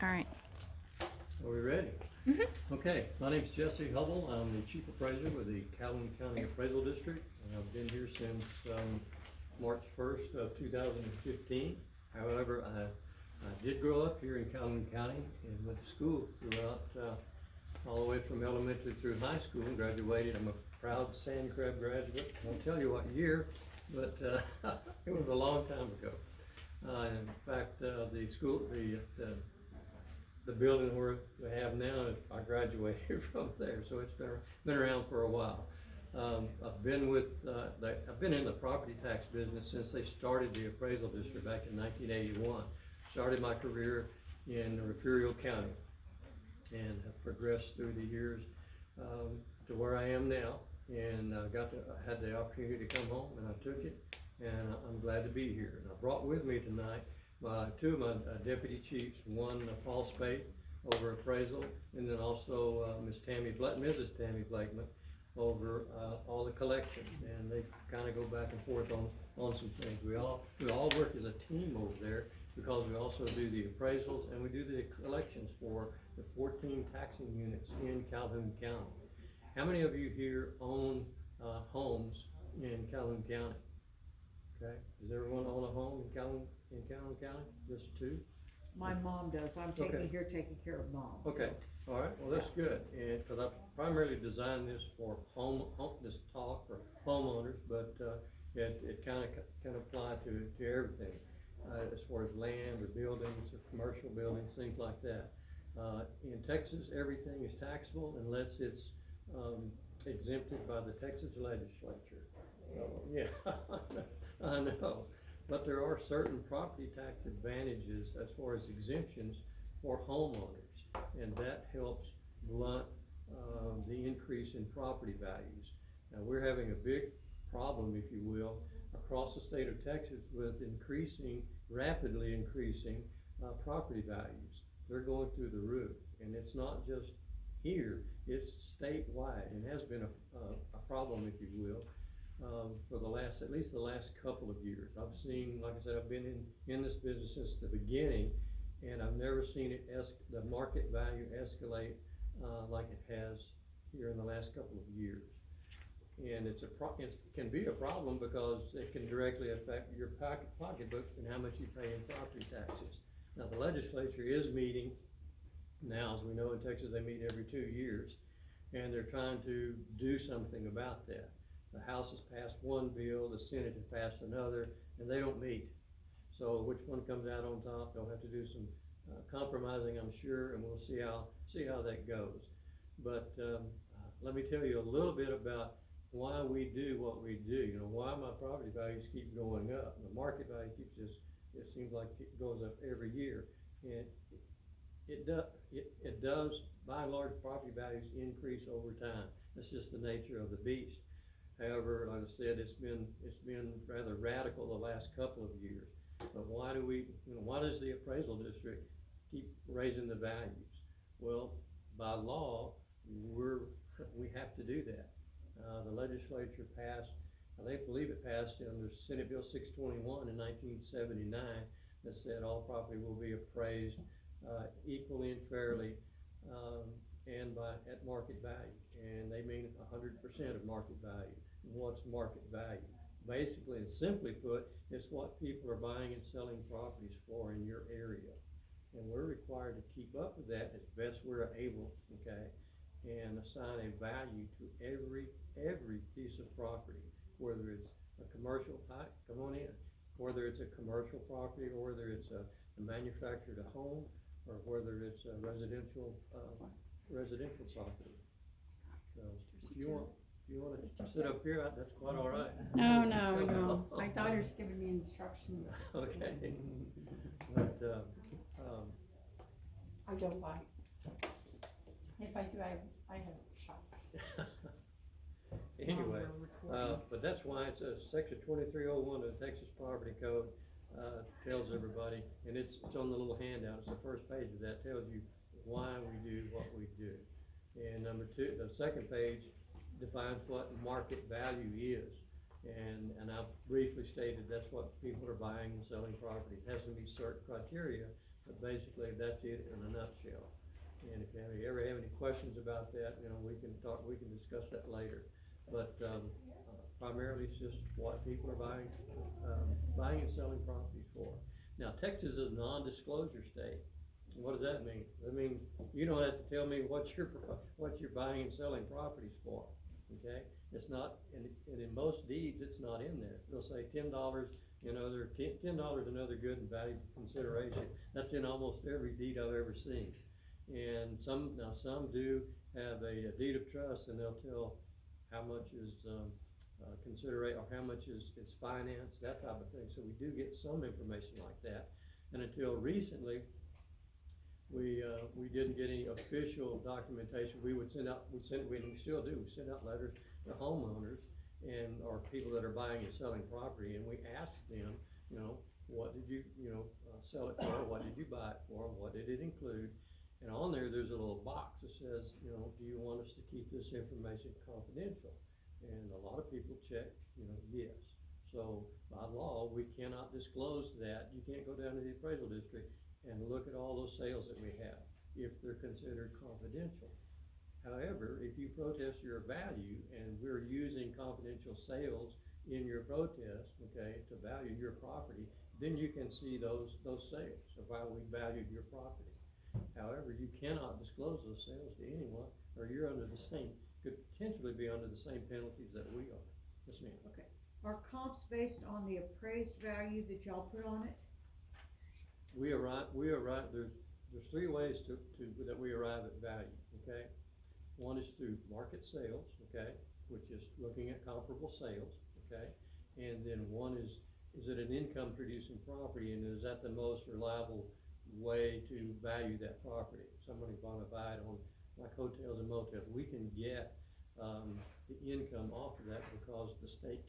All right. Are we ready? Okay, my name's Jesse Hubbell. I'm the Chief Appraiser with the Calhoun County Appraisal District. And I've been here since March 1st of 2015. However, I did grow up here in Calhoun County and went to school throughout, all the way from elementary through high school and graduated. I'm a proud Sand Crab graduate. I won't tell you what year, but it was a long time ago. In fact, the school, the building where we have now, I graduated from there, so it's been around for a while. I've been in the property tax business since they started the appraisal district back in 1981. Started my career in Refugio County and have progressed through the years to where I am now. And I had the opportunity to come home, and I took it, and I'm glad to be here. And I brought with me tonight two of my deputy chiefs, one Paul Spate over Appraisal, and then also Mrs. Tammy Blakeman over all the collection, and they kind of go back and forth on some things. We all work as a team over there because we also do the appraisals and we do the collections for the 14 taxing units in Calhoun County. How many of you here own homes in Calhoun County? Okay, does everyone own a home in Calhoun County? Just two? My mom does. I'm taking care of mom. Okay, So. all right, well, that's good, and, because I primarily designed this for this talk for homeowners, but, it kind of can apply to everything, as far as land or buildings or commercial buildings, things like that. In Texas, everything is taxable unless it's, exempted by the Texas legislature. So, yeah, I know. But there are certain property tax advantages as far as exemptions for homeowners, and that helps blunt the increase in property values. Now, we're having a big problem, if you will, across the state of Texas with rapidly increasing property values. They're going through the roof, and it's not just here, it's statewide, and has been a problem, if you will. For at least the last couple of years. I've seen, like I said, I've been in this business since the beginning, and I've never seen the market value escalate like it has here in the last couple of years. And it can be a problem because it can directly affect your pocketbook and how much you pay in property taxes. Now, the legislature is meeting now, as we know in Texas, they meet every 2 years, and they're trying to do something about that. The House has passed one bill, the Senate has passed another, and they don't meet. So which one comes out on top? They'll have to do some compromising, I'm sure, and we'll see how that goes. But let me tell you a little bit about why we do what we do. You know, why my property values keep going up. The market value it seems like it goes up every year, and it does. By and large, property values increase over time. That's just the nature of the beast. However, like I said, it's been rather radical the last couple of years. But why does the appraisal district keep raising the values? Well, by law, we have to do that. The legislature passed, I believe it passed under Senate Bill 621 in 1979 that said all property will be appraised equally and fairly and at market value, and they mean 100% of market value. What's market value? Basically and simply put, it's what people are buying and selling properties for in your area, and we're required to keep up with that as best we're able, okay, and assign a value to every piece of property, whether it's a commercial whether it's a commercial property, or whether it's a manufactured home, or whether it's a residential property. So if you want to sit up here, that's quite all right. No. My daughter's giving me instructions. Okay. But I don't bite. If I do, I have shots. Anyway, but that's why it's a section 2301 of the Texas Property Code tells everybody, and it's on the little handout. It's the first page of that, tells you why we do what we do. And the second page defines what market value is. And I briefly stated that's what people are buying and selling property. It has to meet certain criteria But basically, that's it in a nutshell. And if you ever have any questions about that, we can discuss that later. But, primarily it's just what people are buying and selling properties for. Now, Texas is a non-disclosure state. What does that mean? That means you don't have to tell me what you're buying and selling properties for, okay? It's not, and in most deeds, it's not in there. They'll say $10, $10 and other good and valuable consideration. That's in almost every deed I've ever seen. And some do have a deed of trust, and they'll tell how much is consideration, or how much is financed, that type of thing. So we do get some information like that. And until recently, we didn't get any official documentation. We still do, we send out letters to homeowners or people that are buying and selling property, and we ask them, what did you, sell it for? What did you buy it for? What did it include? And on there's a little box that says, do you want us to keep this information confidential? And a lot of people check, yes. So by law, we cannot disclose that. You can't go down to the appraisal district and look at all those sales that we have if they're considered confidential. However, if you protest your value and we're using confidential sales in your protest, okay, to value your property, then you can see those sales of how we valued your property. However, you cannot disclose those sales to anyone, or you're could potentially be under the same penalties that we are. Yes, ma'am. Okay. Are comps based on the appraised value that y'all put on it? We arrive, there's three ways that we arrive at value, okay? One is through market sales, okay, which is looking at comparable sales, okay? And then one is it an income producing property, and is that the most reliable way to value that property? Somebody wanna buy it on like hotels and motels, we can get the income off of that because the state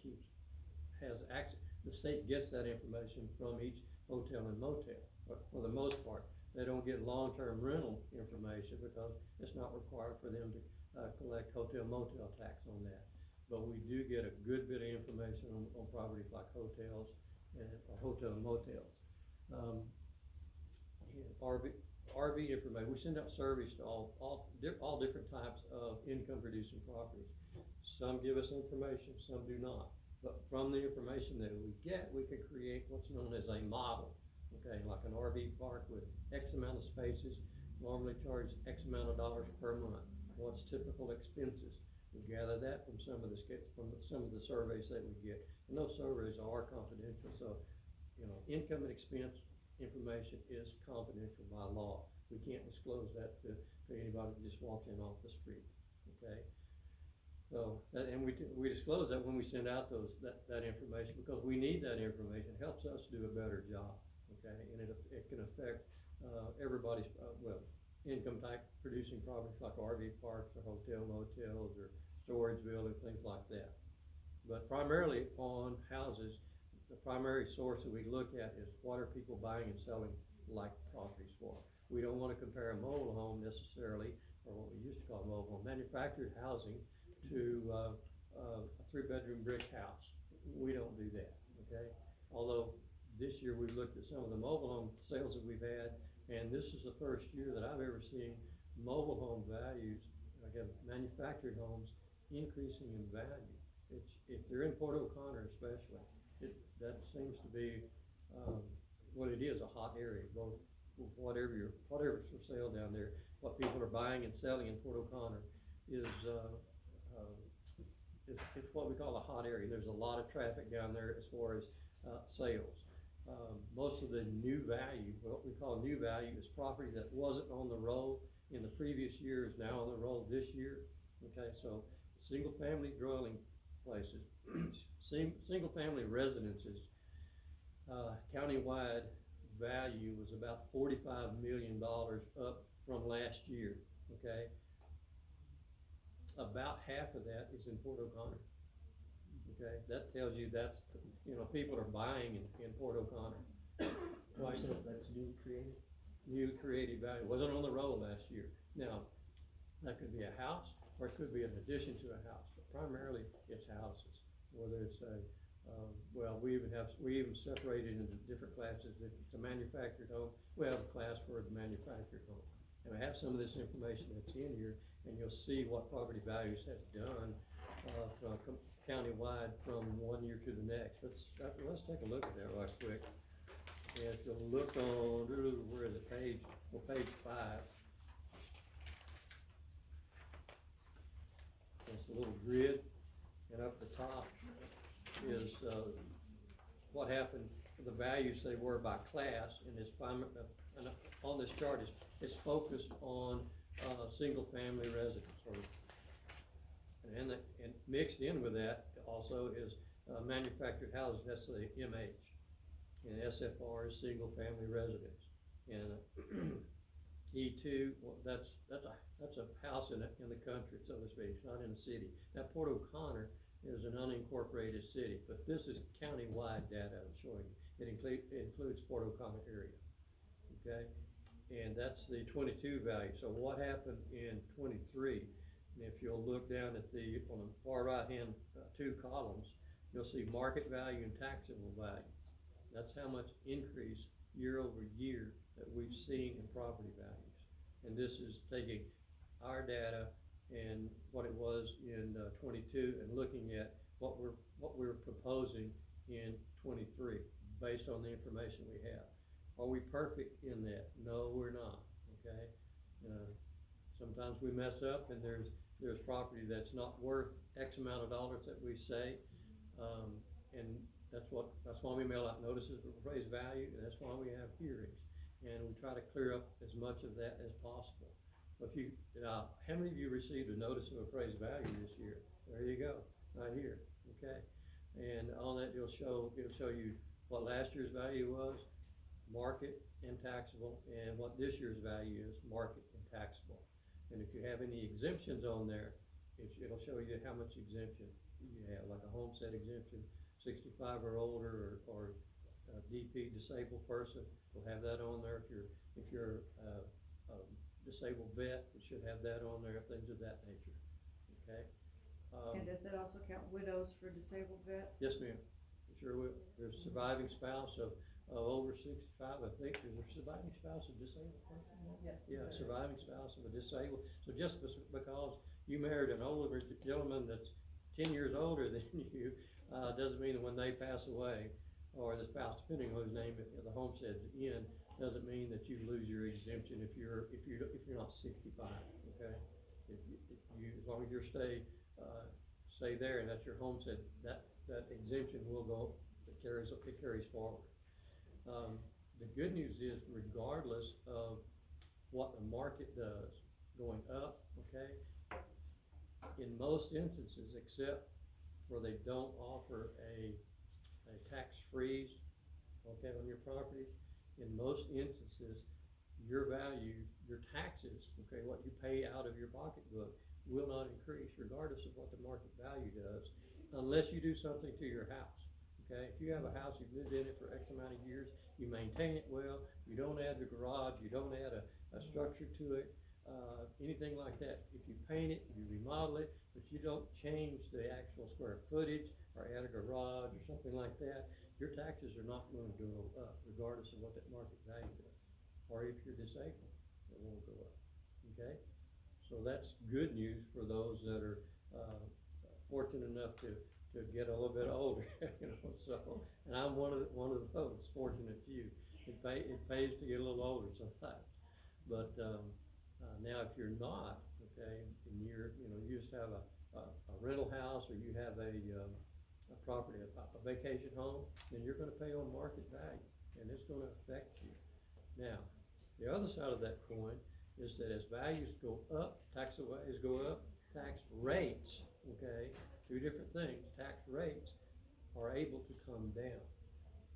the state gets that information from each hotel and motel. But for the most part, they don't get long-term rental information because it's not required for them to collect hotel motel tax on that. But we do get a good bit of information on properties like hotels and hotel and motels. RV information, we send out surveys to all different types of income producing properties. Some give us information, some do not. But from the information that we get, we can create what's known as a model. Okay, like an RV park with X amount of spaces, normally charge X amount of dollars per month. What's typical expenses? We gather that from some of the surveys that we get, and those surveys are confidential. So, income and expense information is confidential by law. We can't disclose that to anybody that just walked in off the street. Okay. So, and we disclose that when we send out that information, because we need that information. It helps us do a better job. Okay, and it can affect everybody's income type producing properties like RV parks or hotel motels or storage buildings, things like that. But primarily on houses, the primary source that we look at is what are people buying and selling like properties for. We don't want to compare a mobile home necessarily, or what we used to call a mobile home, manufactured housing, to a 3-bedroom brick house. We don't do that, okay? Although this year we've looked at some of the mobile home sales that we've had, and this is the first year that I've ever seen mobile home values, again, manufactured homes, increasing in value. If they're in Port O'Connor especially, that seems to be what it is, a hot area. Both whatever's for sale down there, what people are buying and selling in Port O'Connor is it's what we call a hot area. There's a lot of traffic down there as far as sales. Most of the new value, what we call new value, is property that wasn't on the roll in the previous year is now on the roll this year. Okay, so single family dwelling places, single family residences, countywide value was about $45 million up from last year. Okay, about half of that is in Port O'Connor. Okay, that tells you that's, people are buying in Port O'Connor. Right. So that's new created? New created value, wasn't on the roll last year. Now, that could be a house, or it could be an addition to a house, but primarily it's houses. Whether it's we even separated into different classes. If it's a manufactured home, we have a class for the manufactured home. And I have some of this information that's in here, and you'll see what property values have done, countywide from one year to the next. Let's take a look at that right quick. And if you'll look on, where is it, page 5. It's a little grid, and up the top is, what happened, the values they were by class, and this and on this chart is focused on, single-family residence, and mixed in with that also is, manufactured houses, that's the MH, and SFR is single-family residence, and, E2, well, that's a house in the country, so to speak, it's not in the city. Now, Port O'Connor is an unincorporated city, but this is county-wide data I'm showing you. It includes Port O'Connor area, okay? And that's the 22 value. So what happened in 23? And if you'll look down at on the far right-hand two columns, you'll see market value and taxable value. That's how much increase year over year that we've seen in property values. And this is taking our data and what it was in 22 and looking at what we're proposing in 23 based on the information we have. Are we perfect in that? No, we're not, okay? Sometimes we mess up and there's property that's not worth X amount of dollars that we say, and that's why we mail out notices of appraised value, and that's why we have hearings, and we try to clear up as much of that as possible. How many of you received a notice of appraised value this year? There you go, right here, okay? And on that, it'll show you what last year's value was, market and taxable, and what this year's value is, market and taxable. And if you have any exemptions on there, it'll show you how much exemption you have, like a homestead exemption, 65 or older, or a DP, disabled person, will have that on there. If you're a disabled vet, it should have that on there, things of that nature, okay? And does that also count widows for disabled vet? Yes, ma'am, it sure will. There's surviving spouse of over 65, I think. There's a surviving spouse of disabled person? Yes. Yeah, surviving spouse of a disabled. So just because you married an older gentleman that's 10 years older than you, doesn't mean that when they pass away, or the spouse, depending on whose name the homestead's in, doesn't mean that you lose your exemption if you're not 65. Okay, if you as long as you stay there and that's your homestead, that exemption will go. It carries forward. The good news is, regardless of what the market does, going up, okay, in most instances, except where they don't offer a tax freeze, okay, on your properties, in most instances, your value, your taxes, okay, what you pay out of your pocketbook will not increase regardless of what the market value does, unless you do something to your house, okay? If you have a house, you've lived in it for X amount of years, you maintain it well, you don't add the garage, you don't add a structure to it, anything like that. If you paint it, you remodel it, but you don't change the actual square footage or add a garage or something like that, your taxes are not going to go up regardless of what that market value does. Or if you're disabled, it won't go up, okay? So that's good news for those that are fortunate enough to get a little bit older, you know, so, and I'm one of those fortunate few. It pays to get a little older sometimes, but now if you're not, okay, and you just have a rental house, or you have a property, a vacation home, then you're going to pay on market value, and it's going to affect you. Now, the other side of that coin is that as values go up, tax values go up, tax rates, okay, two different things, tax rates are able to come down.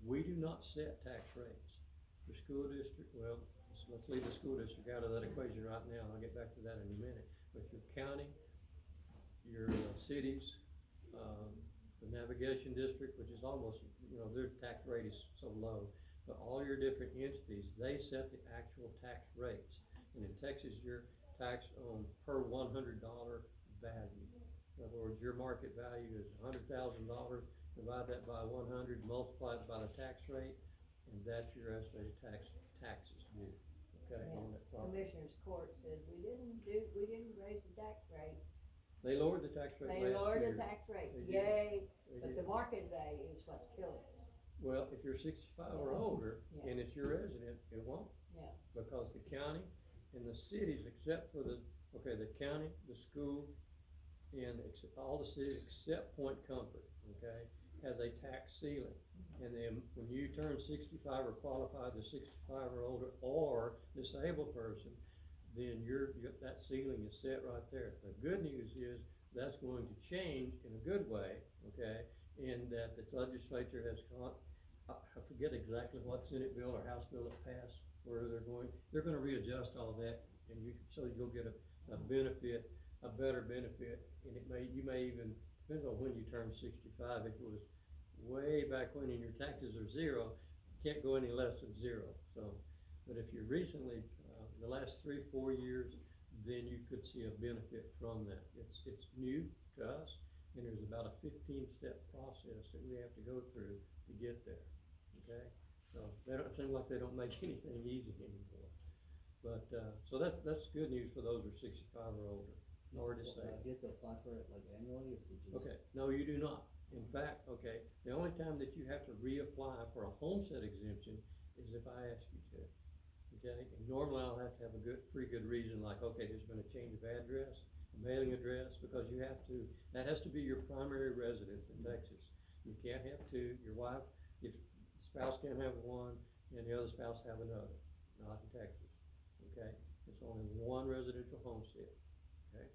We do not set tax rates. The school district, well, let's leave the school district out of that equation right now, and I'll get back to that in a minute. But your county, your cities, the navigation district, which is almost, their tax rate is so low, but all your different entities, they set the actual tax rates. And in Texas, you're taxed on per $100 value. In other words, your market value is $100,000, divide that by 100, multiply it by the tax rate, and that's your estimated taxes due, okay, Yeah. on that property. Commissioner's Court says, we didn't raise the tax rate. They lowered the tax rate last year. They lowered the tax rate, They did. yay, They but did. the market value is what's killing us. Well, if you're 65 or older, Yeah. and it's your resident, it won't. Yeah. Because the county and the cities, except for the county, the school, and all the cities except Point Comfort, okay, has a tax ceiling. And then when you turn 65 or qualify as a 65 or older or disabled person, then that ceiling is set right there. The good news is that's going to change in a good way, okay, in that the legislature has gone, I forget exactly what Senate bill or House bill it passed, where they're gonna readjust all that, and so you'll get a benefit, a better benefit, and you may even, depends on when you turn 65, if it was way back when and your taxes are zero, you can't go any less than zero, so, but if you're recently, the last 3-4 years, then you could see a benefit from that. It's new to us, and there's about a 15-step process that we have to go through to get there, okay? So, it seems like they don't make anything easy anymore. But, so that's good news for those who are 65 or older, or to say. Do you have to apply for it like annually, or is it just? Okay, no, you do not. In fact, okay, the only time that you have to reapply for a homestead exemption is if I ask you to. Okay, and normally I'll have to have pretty good reason, like, okay, there's been a change of address, a mailing address, because that has to be your primary residence in Texas. You can't have two, your wife, if the spouse can't have one, and the other spouse have another, not in Texas, okay? It's only one residential homestead, okay?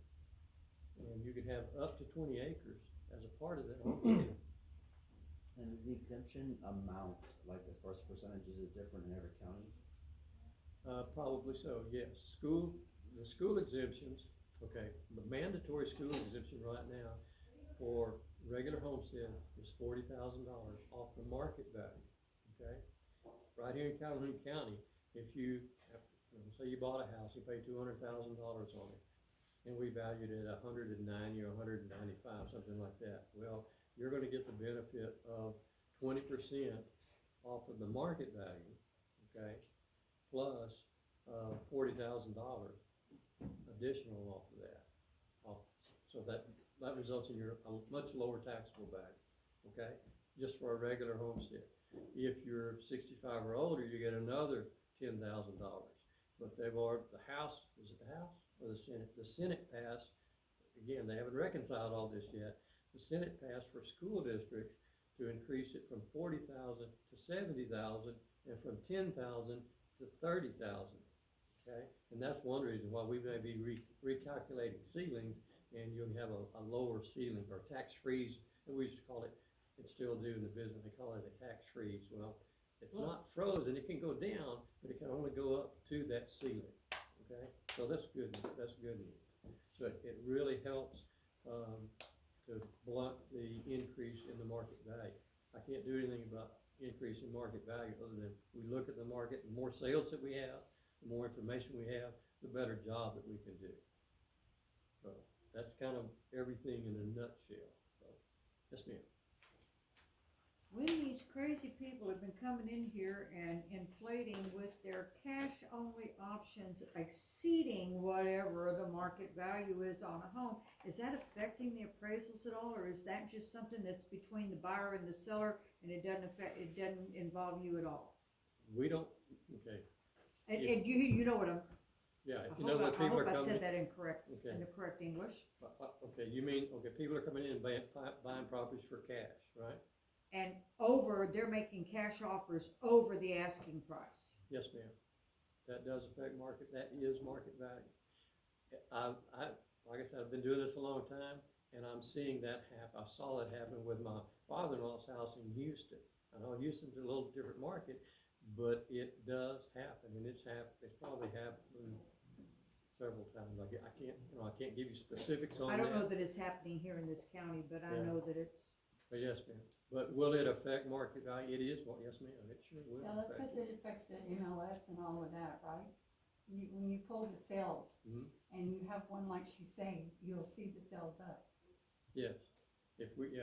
And you can have up to 20 acres as a part of that homestead. And is the exemption amount, like as far as percentages, is different in every county? Probably so, yes. The school exemptions, okay, the mandatory school exemption right now for regular homestead is $40,000 off the market value, okay? Right here in Calhoun County, if you, say you bought a house, you paid $200,000 on it, and we valued it at 190 or 195, something like that. Well, you're gonna get the benefit of 20% off of the market value, okay? Plus, $40,000 additional off of that. So that results in a much lower taxable value, okay? Just for a regular homestead. If you're 65 or older, you get another $10,000. But the House, is it the House or the Senate? The Senate passed, again, they haven't reconciled all this yet. The Senate passed for school districts to increase it from 40,000 to 70,000 and from 10,000 to 30,000, okay? And that's one reason why we may be recalculating ceilings, and you'll have a lower ceiling or tax freeze, and we used to call it, and still do in the business, they call it a tax freeze. Well, it's not frozen, it can go down, but it can only go up to that ceiling, okay? So that's good news. So it really helps, to blunt the increase in the market value. I can't do anything about increase in market value other than we look at the market, the more sales that we have, the more information we have, the better job that we can do. So that's kind of everything in a nutshell. So, yes ma'am. When these crazy people have been coming in here and inflating with their cash-only options exceeding whatever the market value is on a home, is that affecting the appraisals at all, or is that just something that's between the buyer and the seller and it doesn't involve you at all? We don't, okay. And, Yeah. and you know what I'm, Yeah, I if you know what hope people are I coming said in. that incorrect, Okay. in the correct English. Okay, you mean, okay, people are coming in and buying properties for cash, right? And they're making cash offers over the asking price. Yes, ma'am. That does affect market, that is market value. Like I said, I've been doing this a long time, and I'm seeing that happen. I saw it happen with my father-in-law's house in Houston. I know Houston's a little different market, but it does happen, and it's probably happened several times. I can't give you specifics on that. I don't know that it's happening here in this county, but I Yeah. know that it's. But yes, ma'am. But will it affect market value? It is, well, yes, ma'am, it sure will. Yeah, that's affect because it affects the MLS and all of that, right? When you pull the sales, Mhm. and you have one like she's saying, you'll see the sales up. Yes, if we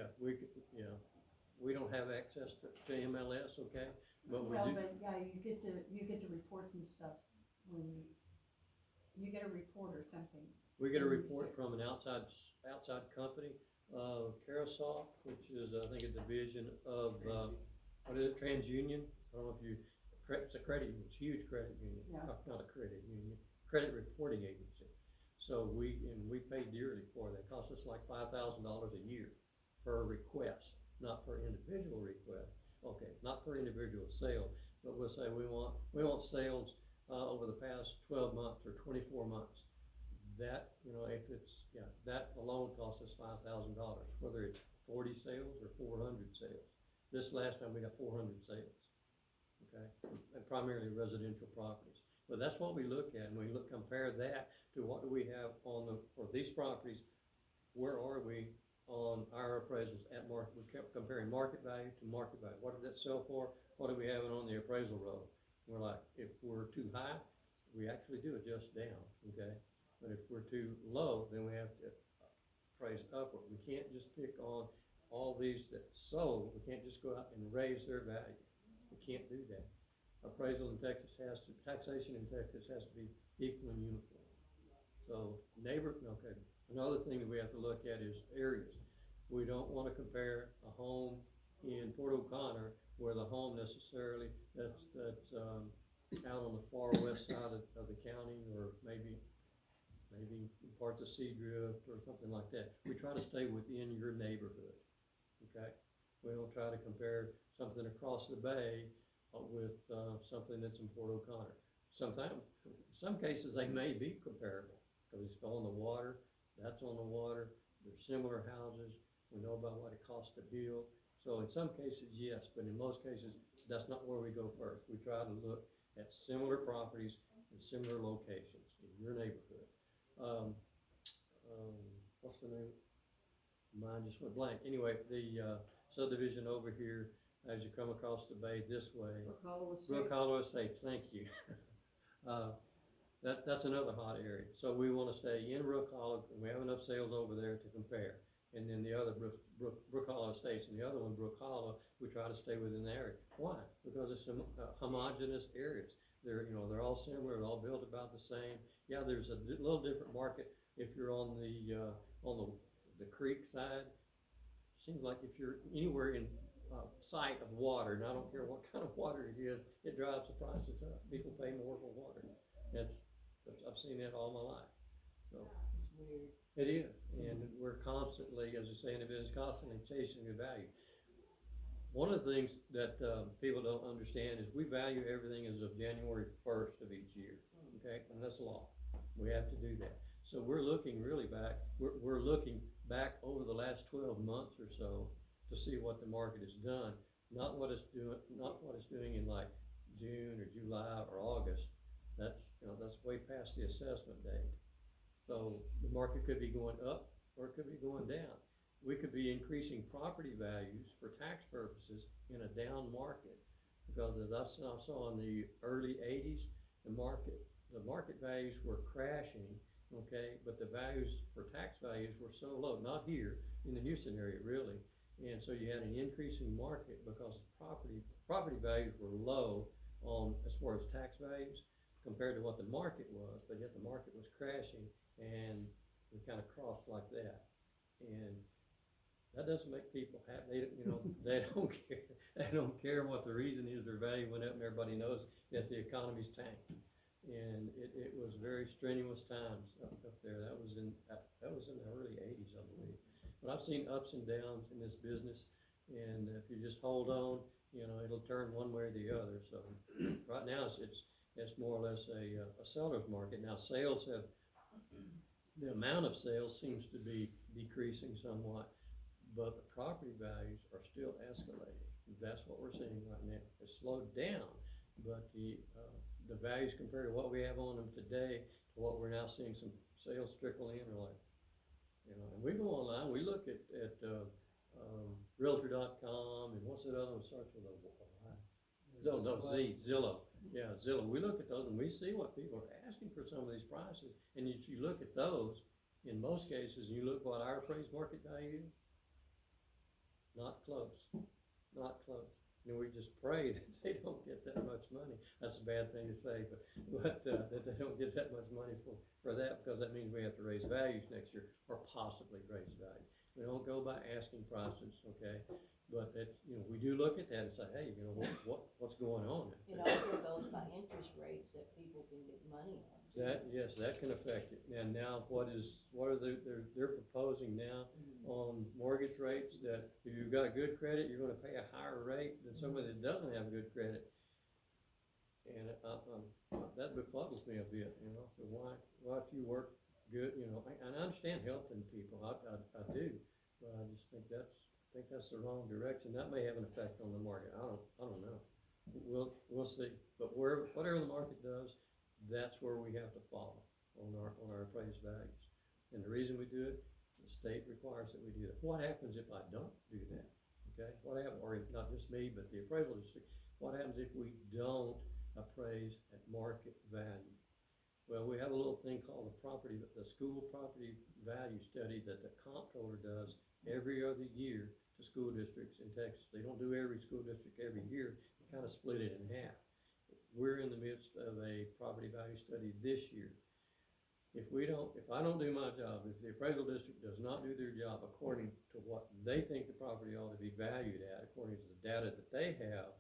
don't have access to MLS, okay, But we Well, do, but yeah, you get the reports and stuff when you get a report or something. we get a when you report start. from an outside company, Carousel, which is, I think, a division of, what is it, TransUnion? I don't know if you, it's a credit union, it's a huge credit union. Yeah. Not a credit union, credit reporting agency. So we pay dearly for that. It costs us like $5,000 a year per request, not per individual request. Okay, not per individual sale, but we'll say we want sales, over the past 12 months or 24 months. That, if it's, that alone costs us $5,000, whether it's 40 sales or 400 sales. This last time we got 400 sales, okay, and primarily residential properties. But that's what we look at, and we compare that to what do we have for these properties, where are we on our appraisals at market. We kept comparing market value to market value. What did that sell for? What do we have on the appraisal roll? We're like, if we're too high, we actually do adjust down, okay? But if we're too low, then we have to appraise upward. We can't just pick on all these that sold. We can't just go out and raise their value. We can't do that. Appraisal in Texas taxation in Texas has to be equal and uniform. So okay, another thing that we have to look at is areas. We don't want to compare a home in Port O'Connor where the home necessarily that's out on the far west side of the county, or maybe parts of Seadrift or something like that. We try to stay within your neighborhood, okay? We don't try to compare something across the bay with something that's in Port O'Connor. Some cases they may be comparable, because it's on the water, that's on the water, they're similar houses, we know about what it costs to build. So in some cases, yes, but in most cases, that's not where we go first. We try to look at similar properties in similar locations in your neighborhood. What's the name? Mine just went blank. Anyway, the subdivision over here, as you come across the bay this way. Brook Hollow Estates, thank you. That's another hot area. So we want to stay in Brook Hollow, and we have enough sales over there to compare. And then the other Brook Hollow Estates, and the other one, Brook Hollow, we try to stay within the area. Why? Because it's some homogeneous areas. They're all similar, they're all built about the same. Yeah, there's a little different market if you're on the creek side. Seems like if you're anywhere in sight of water, and I don't care what kind of water it is, it drives the prices up. People pay more for water. I've seen that all my life. So It's weird. it is, and we're constantly, as I say in the business, constantly chasing the value. One of the things that people don't understand is we value everything as of January 1st of each year, okay? And that's law. We have to do that. So we're looking really back, we're looking back over the last 12 months or so to see what the market has done, not what it's doing in like June or July or August. That's way past the assessment date. So the market could be going up or it could be going down. We could be increasing property values for tax purposes in a down market, because as I saw in the early 80s, the market values were crashing, okay, but the values for tax values were so low, not here, in the Houston area really, and so you had an increasing market because property values were low as far as tax values compared to what the market was, but yet the market was crashing, and we kind of crossed like that, and that doesn't make people happy. They don't care. They don't care what the reason is. Their value went up, and everybody knows that the economy's tanked. And it was very strenuous times up there. That was in the early 80s, I believe. But I've seen ups and downs in this business, and if you just hold on, it'll turn one way or the other. So right now it's more or less a seller's market. Now the amount of sales seems to be decreasing somewhat, but the property values are still escalating. That's what we're seeing right now. It's slowed down, but the values compared to what we have on them today to what we're now seeing some sales trickle in are like, and we go online, we look at Realtor.com, and what's that other one starts with a Y? Zillow. Yeah, Zillow. We look at those and we see what people are asking for some of these prices. And if you look at those, in most cases, you look what our appraised market value is, not close, not close. and we just pray that they don't get that much money. That's a bad thing to say, but that they don't get that much money for that, because that means we have to raise values next year, or possibly raise values. We don't go by asking prices, okay? But it's, we do look at that and say, hey, what's going on? It also goes by interest rates that people can get money on. Yes, that can affect it. And now what are they're proposing now on mortgage rates, that if you've got good credit, you're gonna pay a higher rate than somebody that doesn't have good credit. And that befuddles me a bit, so why if you work good, and I understand helping people, I do, but I just think that's the wrong direction. That may have an effect on the market. I don't know. We'll see. But whatever the market does, that's where we have to follow on our appraised values. And the reason we do it, the state requires that we do that. What happens if I don't do that? Okay, what happens, or not just me, but the appraisal district, what happens if we don't appraise at market value? Well, we have a little thing called the school property value study that the comptroller does every other year to school districts in Texas. They don't do every school district every year, they kind of split it in half. We're in the midst of a property value study this year. If I don't do my job, if the appraisal district does not do their job according to what they think the property ought to be valued at, according to the data that they have,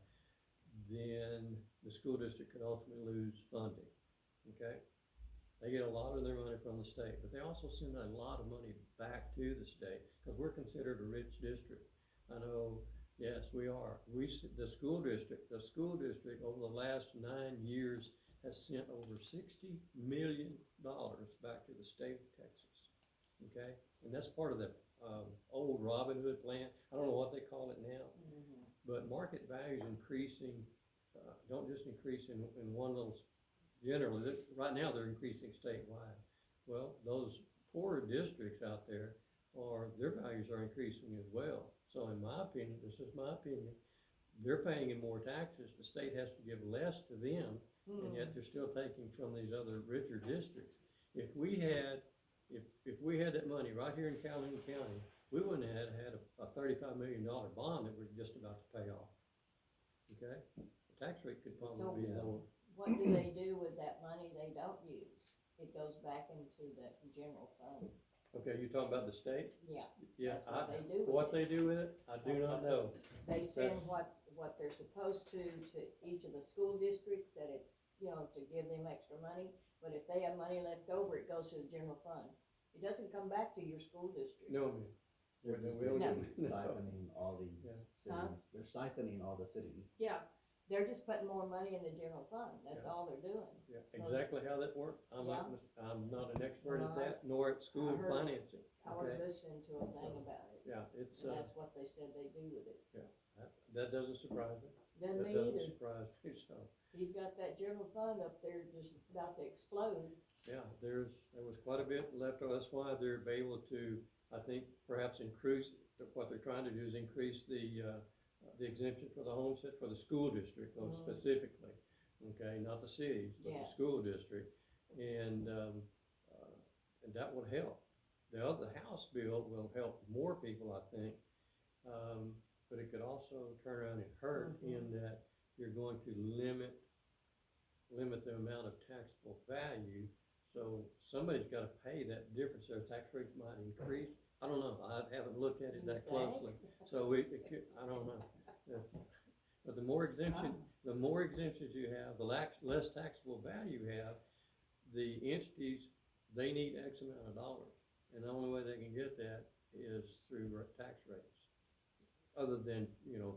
then the school district could ultimately lose funding, okay? They get a lot of their money from the state, but they also send a lot of money back to the state, because we're considered a rich district. I know, yes, we are. The school district over the last 9 years has sent over $60 million back to the state of Texas, okay? And that's part of the old Robin Hood plan. I don't know what they call it now, but market values increasing, don't just increase in one little, generally, right now they're increasing statewide. Well, those poorer districts out there, their values are increasing as well. So in my opinion, this is my opinion, they're paying in more taxes. The state has to give less to them, and yet they're still taking from these other richer districts. If we had that money right here in Calhoun County, we wouldn't have had a $35 million bond that we're just about to pay off. Okay, the tax rate could probably be lower. What do they do with that money they don't use? It goes back into the general fund. Okay, you talking about the state? Yeah. Yeah, That's what they do with what it. they do with it, I do That's not what know. They send what they're supposed to each of the school districts, that it's, to give them extra money. But if they have money left over, it goes to the general fund. It doesn't come back to your school district. No, ma'am. They're just We don't basically do- siphoning all these Yeah. cities, they're siphoning all the cities. Yeah, they're just putting more money in the general fund. That's Yeah. all they're doing. Yeah, exactly how that works. I'm not an expert at Well, that, nor at school I heard- financing. I was Okay. listening to a thing about it, Yeah, it's, and that's what they said they do with it. that doesn't surprise me. Doesn't That me doesn't either. surprise me, so. He's got that general fund up there just about to explode. Yeah, there was quite a bit left over. That's why they're able to, I think, perhaps increase, what they're trying to do is increase the exemption for the homestead for the school district, though, specifically. Okay, not the cities, but the school district. And that would help. The House bill will help more people, I think. But it could also turn around and hurt in that you're going to limit the amount of taxable value. So somebody's gotta pay that difference. Their tax rates might increase. I don't know. I haven't looked at it that closely. So I don't know. But the more exemptions you have, the less taxable value you have, the entities, they need X amount of dollars. And the only way they can get that is through tax rates. Other than,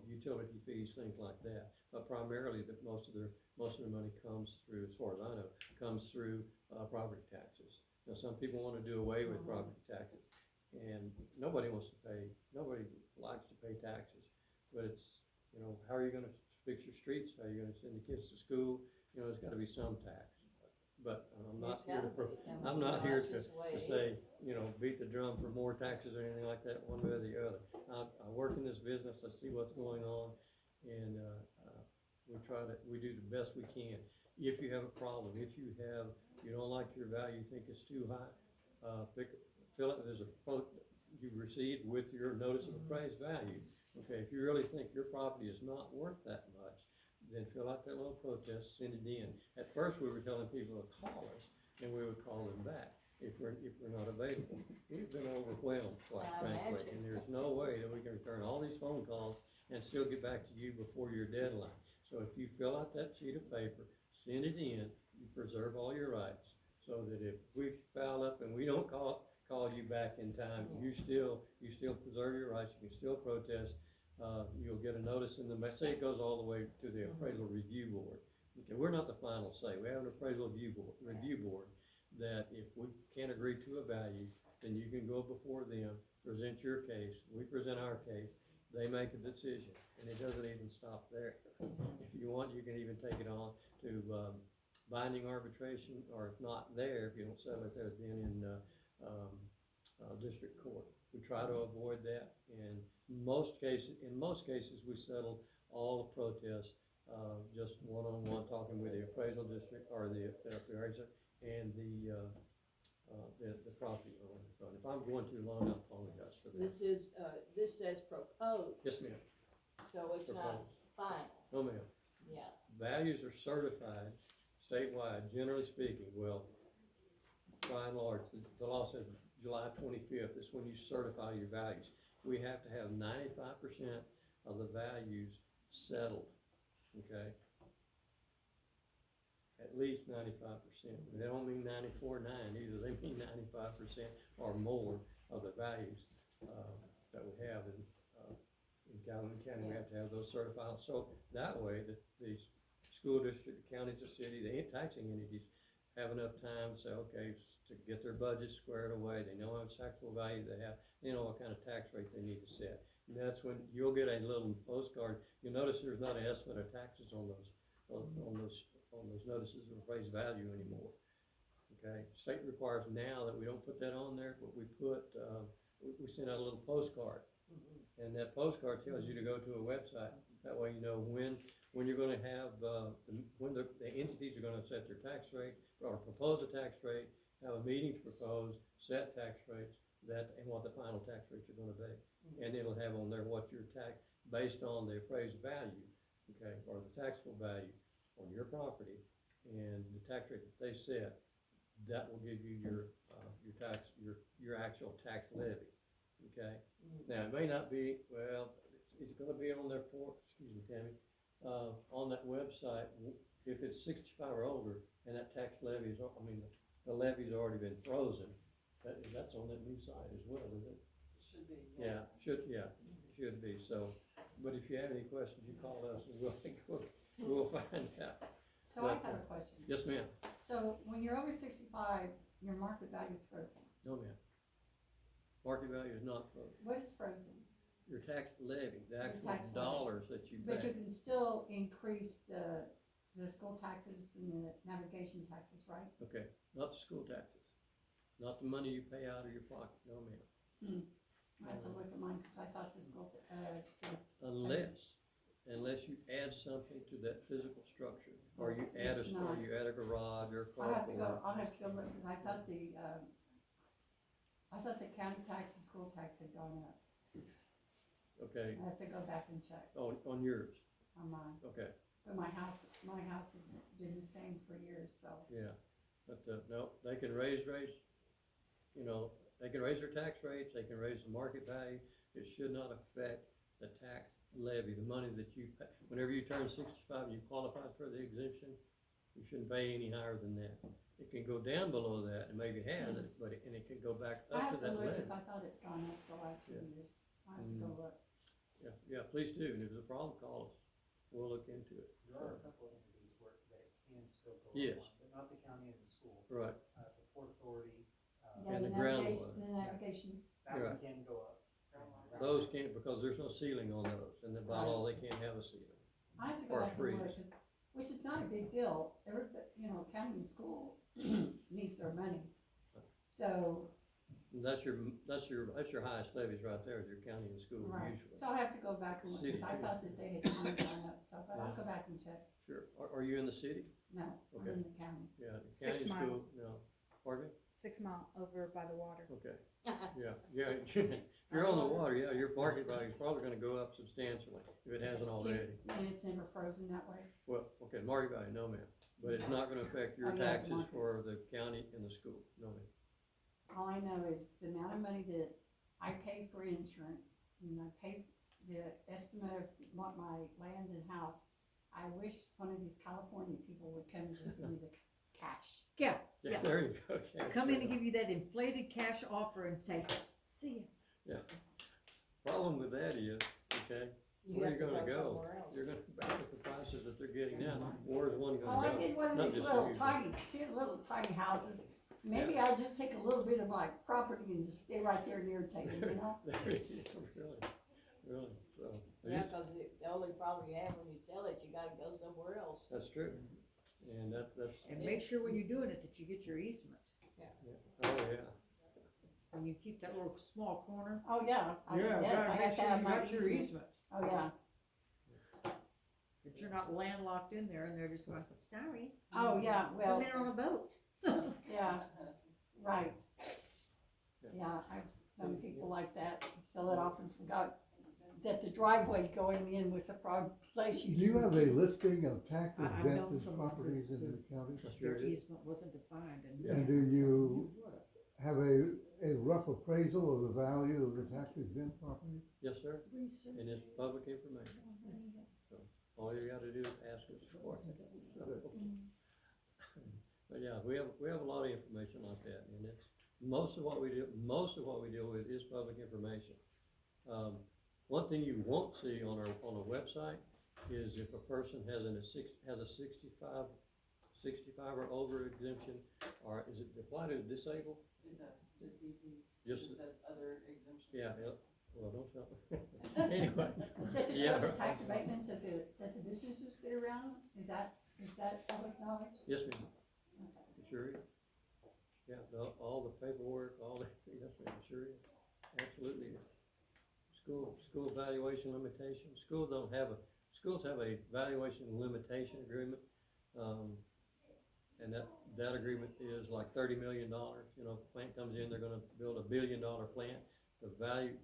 utility fees, things like that. But primarily, most of their money comes through, as far as I know, comes through property taxes. Now, some people want to do away with property taxes, and nobody likes to pay taxes. But it's, how are you going to fix your streets? How are you going to send the kids to school? There's got to be some tax. But I'm not here to say, beat the drum for more taxes or anything like that, one way or the other. I work in this business, I see what's going on, and we do the best we can. If you have a problem, if you don't like your value, you think it's too high, fill it, there's a quote you received with your notice of appraised value. Okay, if you really think your property is not worth that much, then fill out that little protest, send it in. At first, we were telling people to call us, and we would call them back if we're not available. We've been overwhelmed, quite I frankly, imagine. and there's no way that we can return all these phone calls and still get back to you before your deadline. So if you fill out that sheet of paper, send it in, you preserve all your rights, so that if we foul up and we don't call you back in time, you still preserve your rights, you can still protest. You'll get a notice in the, say it goes all the way to the appraisal review board. Okay, we're not the final say, we have an appraisal review board, that if we can't agree to a value, then you can go before them, present your case, we present our case, they make a decision, and it doesn't even stop there. If you want, you can even take it on to, binding arbitration, or if not there, if you don't settle it there, then in, district court. We try to avoid that, and in most cases, we settle all the protests, just one-on-one, talking with the appraisal district, or the appraiser, and the property owner. So if I'm going too long, I apologize for that. This says proposed, Yes, ma'am. so it's not Proposed. final, No, ma'am. yeah. Values are certified statewide, generally speaking, well, by and large, the law says July 25th is when you certify your values. We have to have 95% of the values settled, okay? At least 95%. They don't mean 94.9 either, they mean 95% or more of the values, that we have in Calhoun County. We have to have those certified, so that way the school district, the county, the city, the taxing entities have enough time to say, okay, to get their budget squared away, they know how much taxable value they have, they know what kind of tax rate they need to set. And that's when you'll get a little postcard. You'll notice there's not an estimate of taxes on those notices of appraised value anymore. Okay, state requires now that we don't put that on there, but we put, we send out a little postcard. And that postcard tells you to go to a website, that way you know when you're gonna have, when the entities are gonna set their tax rate, or propose a tax rate, have a meeting to propose, set tax rates, and what the final tax rates are gonna be. And it'll have on there what your tax, based on the appraised value, okay, or the taxable value on your property, and the tax rate that they set, that will give you your actual tax levy, okay? Now, it may not be, well, it's gonna be on there excuse me, Tammy, on that website, if it's 65 or older, and that tax levy is, the levy's already been frozen, that's on that new site as well, isn't it? Should be, Yeah, yes. it should be, so, but if you have any questions, you call us, and we'll find out. So I have a question. Yes, ma'am. So when you're over 65, your market value is frozen. No, ma'am. Market value is not frozen. What is frozen? Your tax levy, the Your actual tax levy. dollars that you But you pay. can still increase the school taxes and the navigation taxes, right? Okay, not the school taxes, not the money you pay out of your pocket, no, ma'am. I have to look at mine, cause I thought the school, Unless you add something to that physical structure, or you add It's not. a garage or a I'll have to carport. go look, cause I thought the county tax and school tax had gone up. Okay, I have to go back and check on yours, on mine, okay, but my house has been the same for years, so. yeah, but, no, they can raise, they can raise their tax rates, they can raise the market value, it should not affect the tax levy, the money that you pay. Whenever you turn 65 and you qualify for the exemption, you shouldn't pay any higher than that. It can go down below that, and maybe has it, but it can go back I up have to to that look, levy. cause I thought it's gone up the last few years. I have to go look. Yeah, please do, and if there's a problem, call us, we'll look into it. There are a couple of entities that it can still go Yes. up on, but not the county and the school. Right, The Port Authority, Yeah, And the navigation- groundwater. The navigation, that You're one right. can go up. those can't, because there's no ceiling on those, and by law, they can't have a ceiling. I have to go Or back and look, freeze. which is not a big deal, county and school needs their money. So, And that's your highest levies right there, is your county and school right, usually. so I have to go back and look, City cause I too. thought that they had gone up, so, but I'll Yeah. go back and check. Sure, are you in the city? No, I'm Okay. in the county. Yeah, the 6 county and miles. school, no, pardon me? 6 Mile over by the water. Okay, yeah, if you're on the water, yeah, your market value is probably gonna go up substantially, if it hasn't already. And it's never frozen that way. Well, okay, market value, no ma'am, but it's not gonna affect your Oh, yeah, the taxes market. for the county and the school, no ma'am. All I know is the amount of money that I pay for insurance, and I pay the estimate of what my land and house. I wish one of these California people would come and just give me the cash. Yeah, Yeah, yeah. there you go, okay. Come in and give you that inflated cash offer and say, see ya. Problem with that is, okay, You where have you to gonna go go? somewhere else. You're gonna, back with the prices that they're getting now, where's one Oh, gonna I go? did one of Not these just little you, but- tiny, two little tiny houses. Maybe I'll just take a little bit of my property and just stay right there near Tatum, you know? There you go, really, so. it Yeah, is- cause the only problem you have when you sell it, you gotta go somewhere else. That's true, and that's, And make sure when you're doing it that you get your easement. oh, yeah. When you keep that little small corner. Oh, yeah, I mean, Yeah, yes, gotta I make have to sure have you my got your easement. easement. Oh, yeah, That you're not landlocked in there and they're just going, sorry. oh, yeah, well, Come in on a boat. yeah, right. Yeah. Yeah, I've known people like that, sell it off and forgot that the driveway going in was a wrong place. Do you have a listing of tax I've known exempted someone properties in who- the county? That's true, Their it is. easement wasn't defined and. And do you have a rough appraisal of the value of the tax exempt properties? Yes, sir, Research. and it's public information, so all you gotta do is ask us for it. So, but yeah, we have a lot of information like that, and it's, most of what we deal with is public information. One thing you won't see on a website is if a person has a 65 or older exemption, or is it apply to disabled? It does, the DP, Just, it says other exemptions. yeah, well, don't tell me. Anyway, Does it yeah, show the tax abatements that the businesses get around? Is that public knowledge? yes, ma'am, Okay. it sure is. Yeah, all the paperwork, all that, yes, ma'am, it sure is, absolutely is. School valuation limitations, schools have a valuation limitation agreement, and that agreement is like $30 million, you know, if a plant comes in, they're gonna build $1 billion plant, the value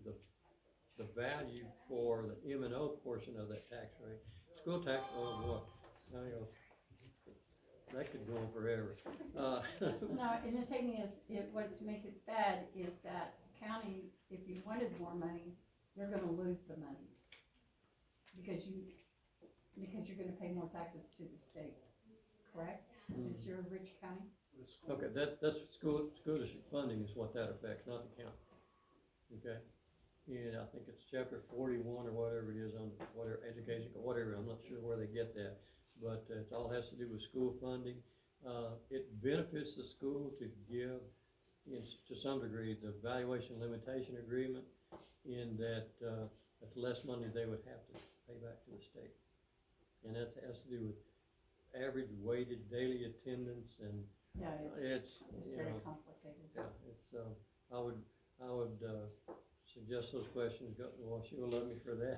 for the M&O portion of that tax rate, school tax, oh boy, now you know, that could go on forever. No, and the thing is, what's make it bad is that county, if you wanted more money, you're gonna lose the money. Because you're gonna pay more taxes to the state, correct? Since you're a rich county? The school. Okay, that's school district funding is what that affects, not the county. Okay, and I think it's chapter 41 or whatever it is on whatever education or whatever, I'm not sure where they get that, but it all has to do with school funding. It benefits the school to give, to some degree, the valuation limitation agreement in that, that's less money they would have to pay back to the state. And that has to do with average weighted daily attendance and Yeah, it's, you very know, complicated. yeah, it's, I would suggest those questions, well, she will love me for that,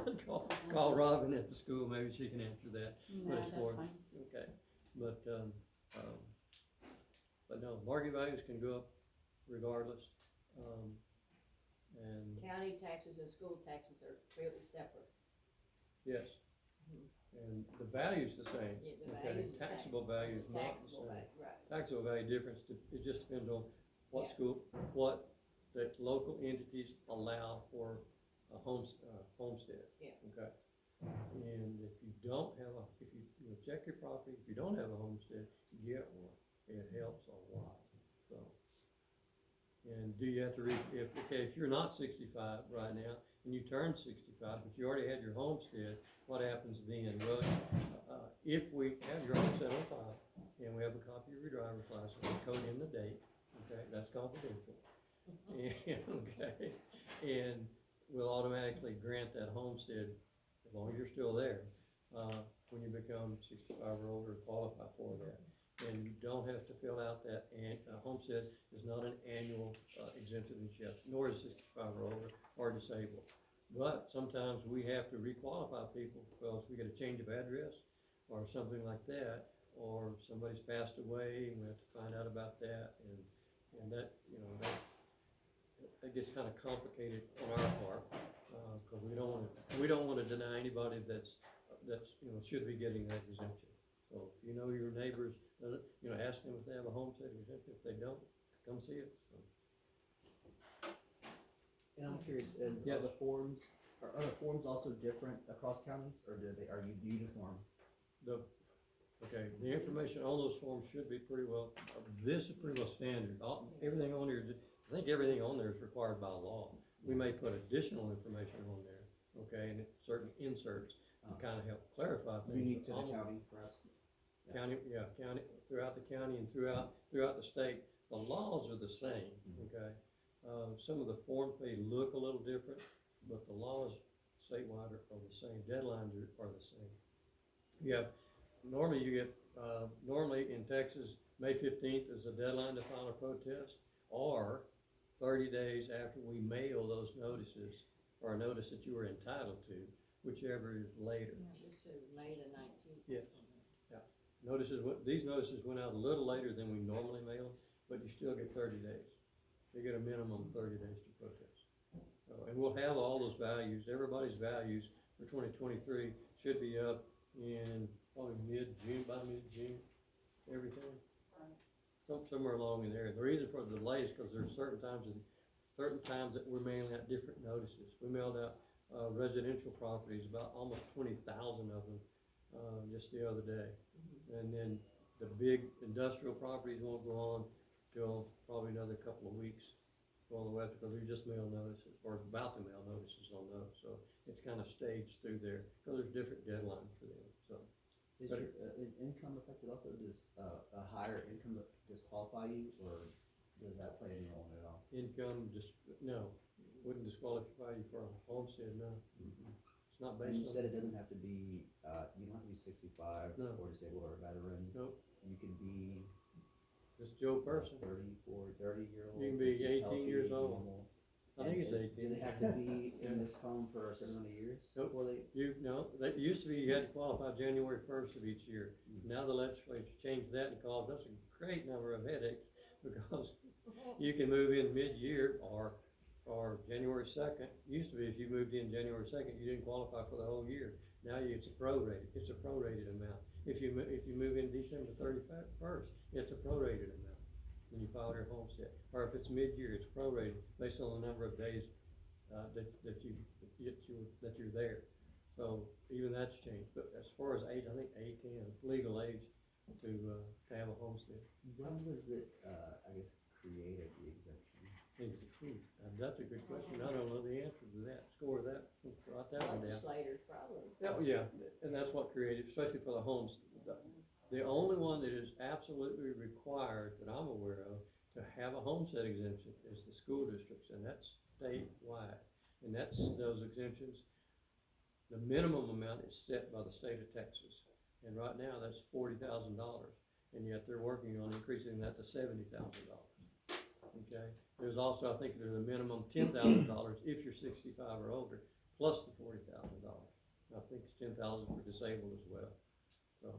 call Robin at the school, maybe she can answer that. No, But it's that's for- fine. Okay, but no, market values can go up regardless, and County taxes and school taxes are fairly separate. yes. And the value's the same, Yeah, the okay, value's the same. taxable value is not the Taxable same. value, right. Taxable value difference, it just depends on what Yeah. school, what the local entities allow for a homestead. Yeah. Okay, and if you don't have if you check your property, if you don't have a homestead, get one, it helps a lot, so. And do you have to if you're not 65 right now, and you turn 65, but you already had your homestead, what happens then? Well, if we have your homestead on file, and we have a copy of your driver's license, we code in the date, okay, that's confidential. Okay, and we'll automatically grant that homestead, as long as you're still there, when you become 65 or older, qualify for that. And you don't have to fill out that, and homestead is not an annual exempted insurance, nor is 65 or older or disabled. But sometimes we have to requalify people because we get a change of address or something like that, or somebody's passed away and we have to find out about that, and And that, you know, that gets kinda complicated on our part, cause we don't wanna deny anybody that's, you know, should be getting that exemption. So if you know your neighbors, you know, ask them if they have a homestead exemption, if they don't, come see us, so. And I'm curious, are Yes. the forms, are the forms also different across counties, or are you uniform? Okay, the information on those forms should be pretty well, this is pretty well standard, everything on here, I think everything on there is required by law. We may put additional information on there, okay, and certain inserts to kinda help clarify things. Unique to the Almost- county, perhaps? County, throughout the county and throughout the state, the laws are the same, okay? Some of the forms may look a little different, but the laws statewide are the same, deadlines are the same. Normally in Texas, May 15th is the deadline to file a protest, or 30 days after we mail those notices, or a notice that you were entitled to, whichever is later. This is May the 19th. Yes. These notices went out a little later than we normally mail them, but you still get 30 days. You get a minimum of 30 days to protest. And we'll have all those values, everybody's values for 2023 should be up in probably by mid-June, everything. Somewhere along in there. The reason for the delay is because there's certain times that we're mailing out different notices. We mailed out, residential properties, about almost 20,000 of them, just the other day. And then the big industrial properties won't go on till probably another couple of weeks, all the way up, because we just mail notices, or about to mail notices on those, so it's kinda staged through there, because there's different deadlines for them, so. Is income affected also? Does a higher income disqualify you, or does that play any role in it at all? Income, no, wouldn't disqualify you for a homestead, no. It's not And based you on. said it doesn't have to be, you don't have to be 65 No. or disabled or a veteran. Nope. You can be Just Joe person. 30-year-old. You can be that's just 18 healthy, years old. normal. I think it's And 18. Do they have to be in Yeah. this home for a certain amount of years Nope. before they? That used to be you had to qualify January 1st of each year. Now the legislature changed that and caused us a great number of headaches, because you can move in mid-year or January 2nd. Used to be if you moved in January 2nd, you didn't qualify for the whole year. Now it's a prorated amount. If you move in December 31st, it's a prorated amount when you file your homestead. Or if it's mid-year, it's prorated based on the number of days, that you're there. So even that's changed, but as far as age, I think 18, legal age to have a homestead. When was it, created, the exemption? That's a good question, I don't know the answer to that, score that, write that one down. Legislators probably. Yeah, and that's what created, especially for the homes. The only one that is absolutely required that I'm aware of to have a homestead exemption is the school districts, and that's statewide. And that's those exemptions, the minimum amount is set by the state of Texas. And right now, that's $40,000, and yet they're working on increasing that to $70,000. Okay, there's also, I think there's a minimum $10,000 if you're 65 or older, plus the $40,000. I think it's 10,000 for disabled as well, so.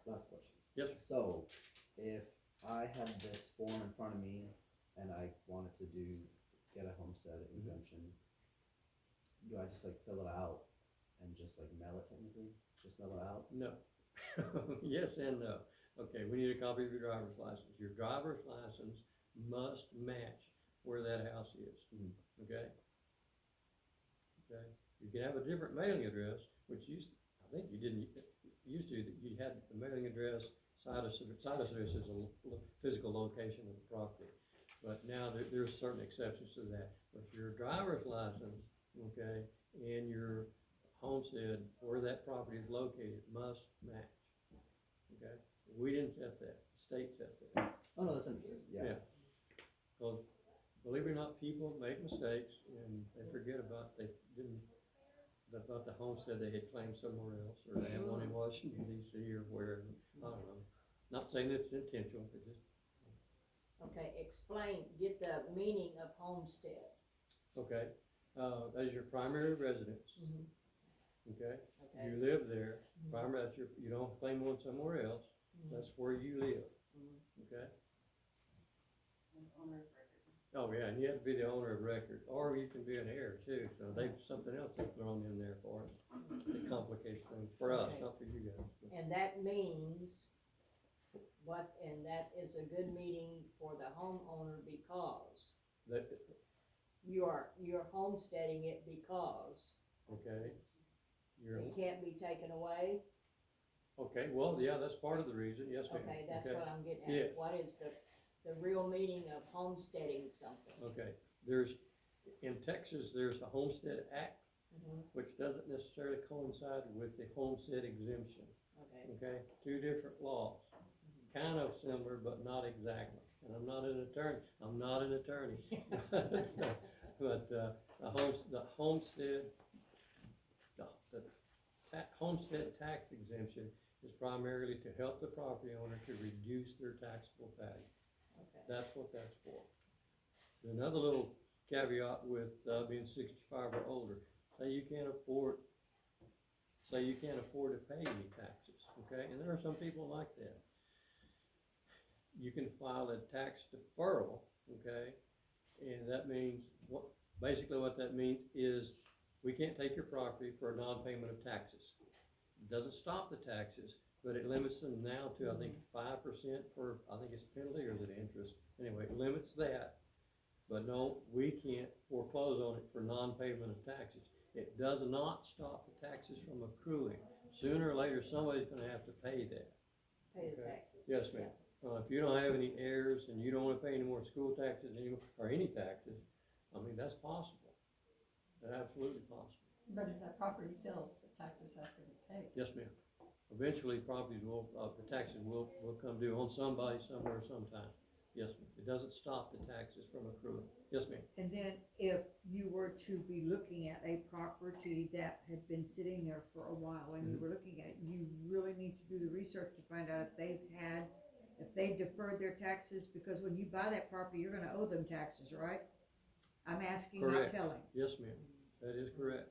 Last question. Yes. So, if I had this form in front of me and I wanted to get a homestead exemption, do I just fill it out and just mail it technically? Just mail it out? No. Yes and no. Okay, we need a copy of your driver's license. Your driver's license must match where that house is, okay? Okay, you can have a different mailing address, which I think you didn't, used to, that you had the mailing address, side address is a physical location of the property. But now there's certain exceptions to that. But your driver's license, okay, and your homestead, where that property is located, must match, okay? We didn't set that, the state set that. Oh, no, that's understood, yeah. Because believe it or not, people make mistakes and they forget about the homestead they had claimed somewhere else, or they have one in Washington DC or where, I don't know. Not saying it's intentional, but just. Okay, get the meaning of homestead. Okay, that is your primary residence, okay? Okay. You live there, primary, you don't claim one somewhere else, that's where you live, okay? and owner of record. Oh, yeah, and you have to be the owner of record, or you can be an heir too, so they've, something else they've thrown in there for us. It complicates things, for us, Okay. not for you guys. And that means, and that is a good meeting for the homeowner because That, you're homesteading it because okay, you're, it can't be taken away. okay, well, yeah, that's part of the reason, yes, ma'am. Okay, that's what I'm getting Yeah. at. What is the real meaning of homesteading something? Okay, there's, in Texas, there's the Homestead Act, Mhm. which doesn't necessarily coincide with the homestead exemption, Okay, okay? Two different laws, kind of similar, but not exactly. And I'm not an attorney, But, the homestead tax exemption is primarily to help the property owner to reduce their taxable value. okay. That's what that's for. There's another little caveat with, being 65 or older. Say you can't afford to pay any taxes, okay? And there are some people like that. You can file a tax deferral, okay? And that means, basically what that means is, we can't take your property for a non-payment of taxes. It doesn't stop the taxes, but it limits them now to, I think, 5% for, I think it's penalty or is it interest? Anyway, it limits that, but no, we can't foreclose on it for non-payment of taxes. It does not stop the taxes from accruing. Sooner or later, somebody's gonna have to pay that. Pay the Okay. taxes. Yes, ma'am. If you don't have any heirs and you don't wanna pay any more school taxes anymore, or any taxes, I mean, that's possible. That's absolutely possible. But if that property sells, the taxes have to be paid. Yes, ma'am. Eventually, properties will, the taxes will come due on somebody, somewhere, sometime. Yes, ma'am. It doesn't stop the taxes from accruing. Yes, ma'am. And then if you were to be looking at a property that had been sitting there for a while and you were looking at it, you really need to do the research to find out if they deferred their taxes, because when you buy that property, you're gonna owe them taxes, right? I'm asking, not Correct. telling. Yes, ma'am. That is correct.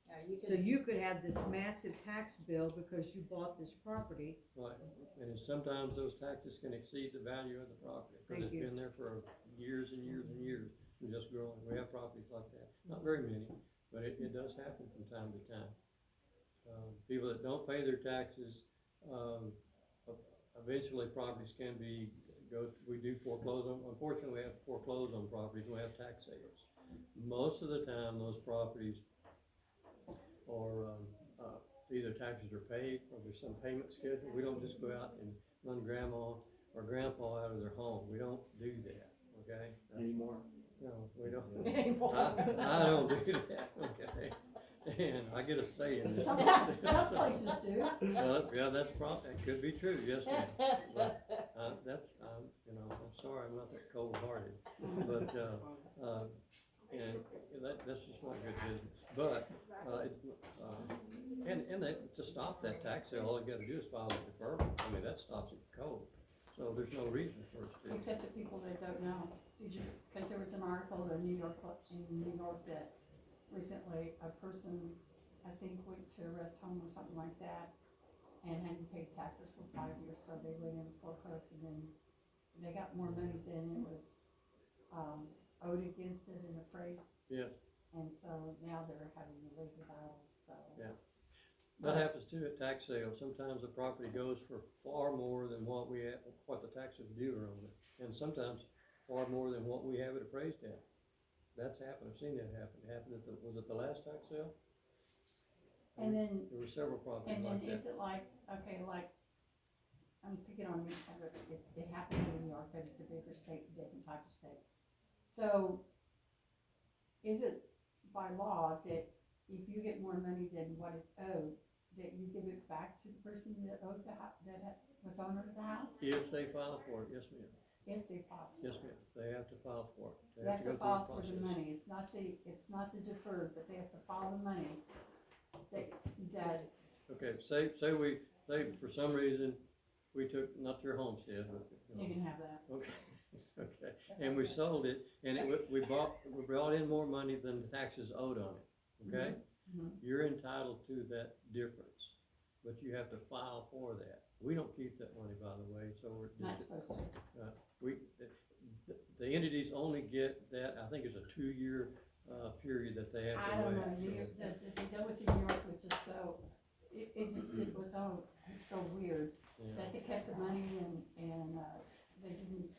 Now, you So can, you could have this massive tax bill because you bought this property. Right. And sometimes those taxes can exceed the value of the property. Because Thank it's you. been there for years and years and years and just growing. We have properties like that. Not very many, but it does happen from time to time. People that don't pay their taxes, eventually properties can we do foreclose on, unfortunately we have to foreclose on properties, we have tax sales. Most of the time, those properties are, either taxes are paid or there's some payment schedule. We don't just go out and run grandma or grandpa out of their home. We don't do that, okay? Anymore? No, we don't. Anymore. I don't do that, okay? And I get a say in this. Some places do. Yeah, that's probably, that could be true, yes, ma'am. But, I'm sorry, I'm not that cold-hearted, but, and that's just not good business. But, to stop that tax sale, all you gotta do is file a deferral. I mean, that stops it cold. So there's no reason for us to. Except the people that don't know. Because there was an article in New York that recently a person, I think, went to a rest home or something like that and hadn't paid taxes for 5 years, so they went in foreclosed and then they got more money than it was, owed against it in appraisal. Yes. And so now they're having a legal battle, so. Yeah. That happens too at tax sales. Sometimes the property goes for far more than what the taxes due are on it. And sometimes far more than what we have it appraised at. That's happened. I've seen that happen. It happened was it the last tax sale? And then, There were several properties and then like that. is it like, okay, like, I'm picking on me, it happened in New York, but it's a bigger state, different type of state. So, is it by law that if you get more money than what is owed, that you give it back to the person that owed was owner of the house? If they file for it, yes, ma'am. If they file. Yes, ma'am. They have to file for it. They have to go through file the for the process. money, it's not the deferred, but they have to file the money that, Okay, say for some reason, we took, not your homestead, but. you can have that. Okay, okay, and we sold it, and we brought in more money than the taxes owed on it, okay? Mhm. You're entitled to that difference, but you have to file for that. We don't keep that money, by the way, so Not supposed to. the entities only get that, I think it's a 2-year, period that they have to I don't wait. know, New York, the deal with New York was just so, it was so weird, Yeah. that they kept the money and, they didn't,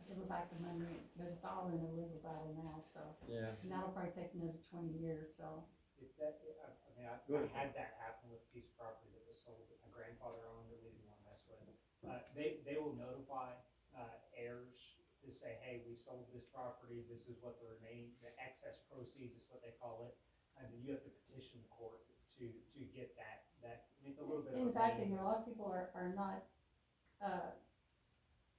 give back the money, but it's all in a legal battle now, so. Yeah, And that'll probably take another 20 years, so. If that, Go I ahead. had that happen with a piece of property that was sold that my grandfather owned that we didn't wanna mess with. They will notify, heirs to say, hey, we sold this property, this is what the remaining, the excess proceeds is what they call it. And then you have to petition the court to get that, I mean, it's a little bit of a. And the bad pain. thing, a lot of people are not,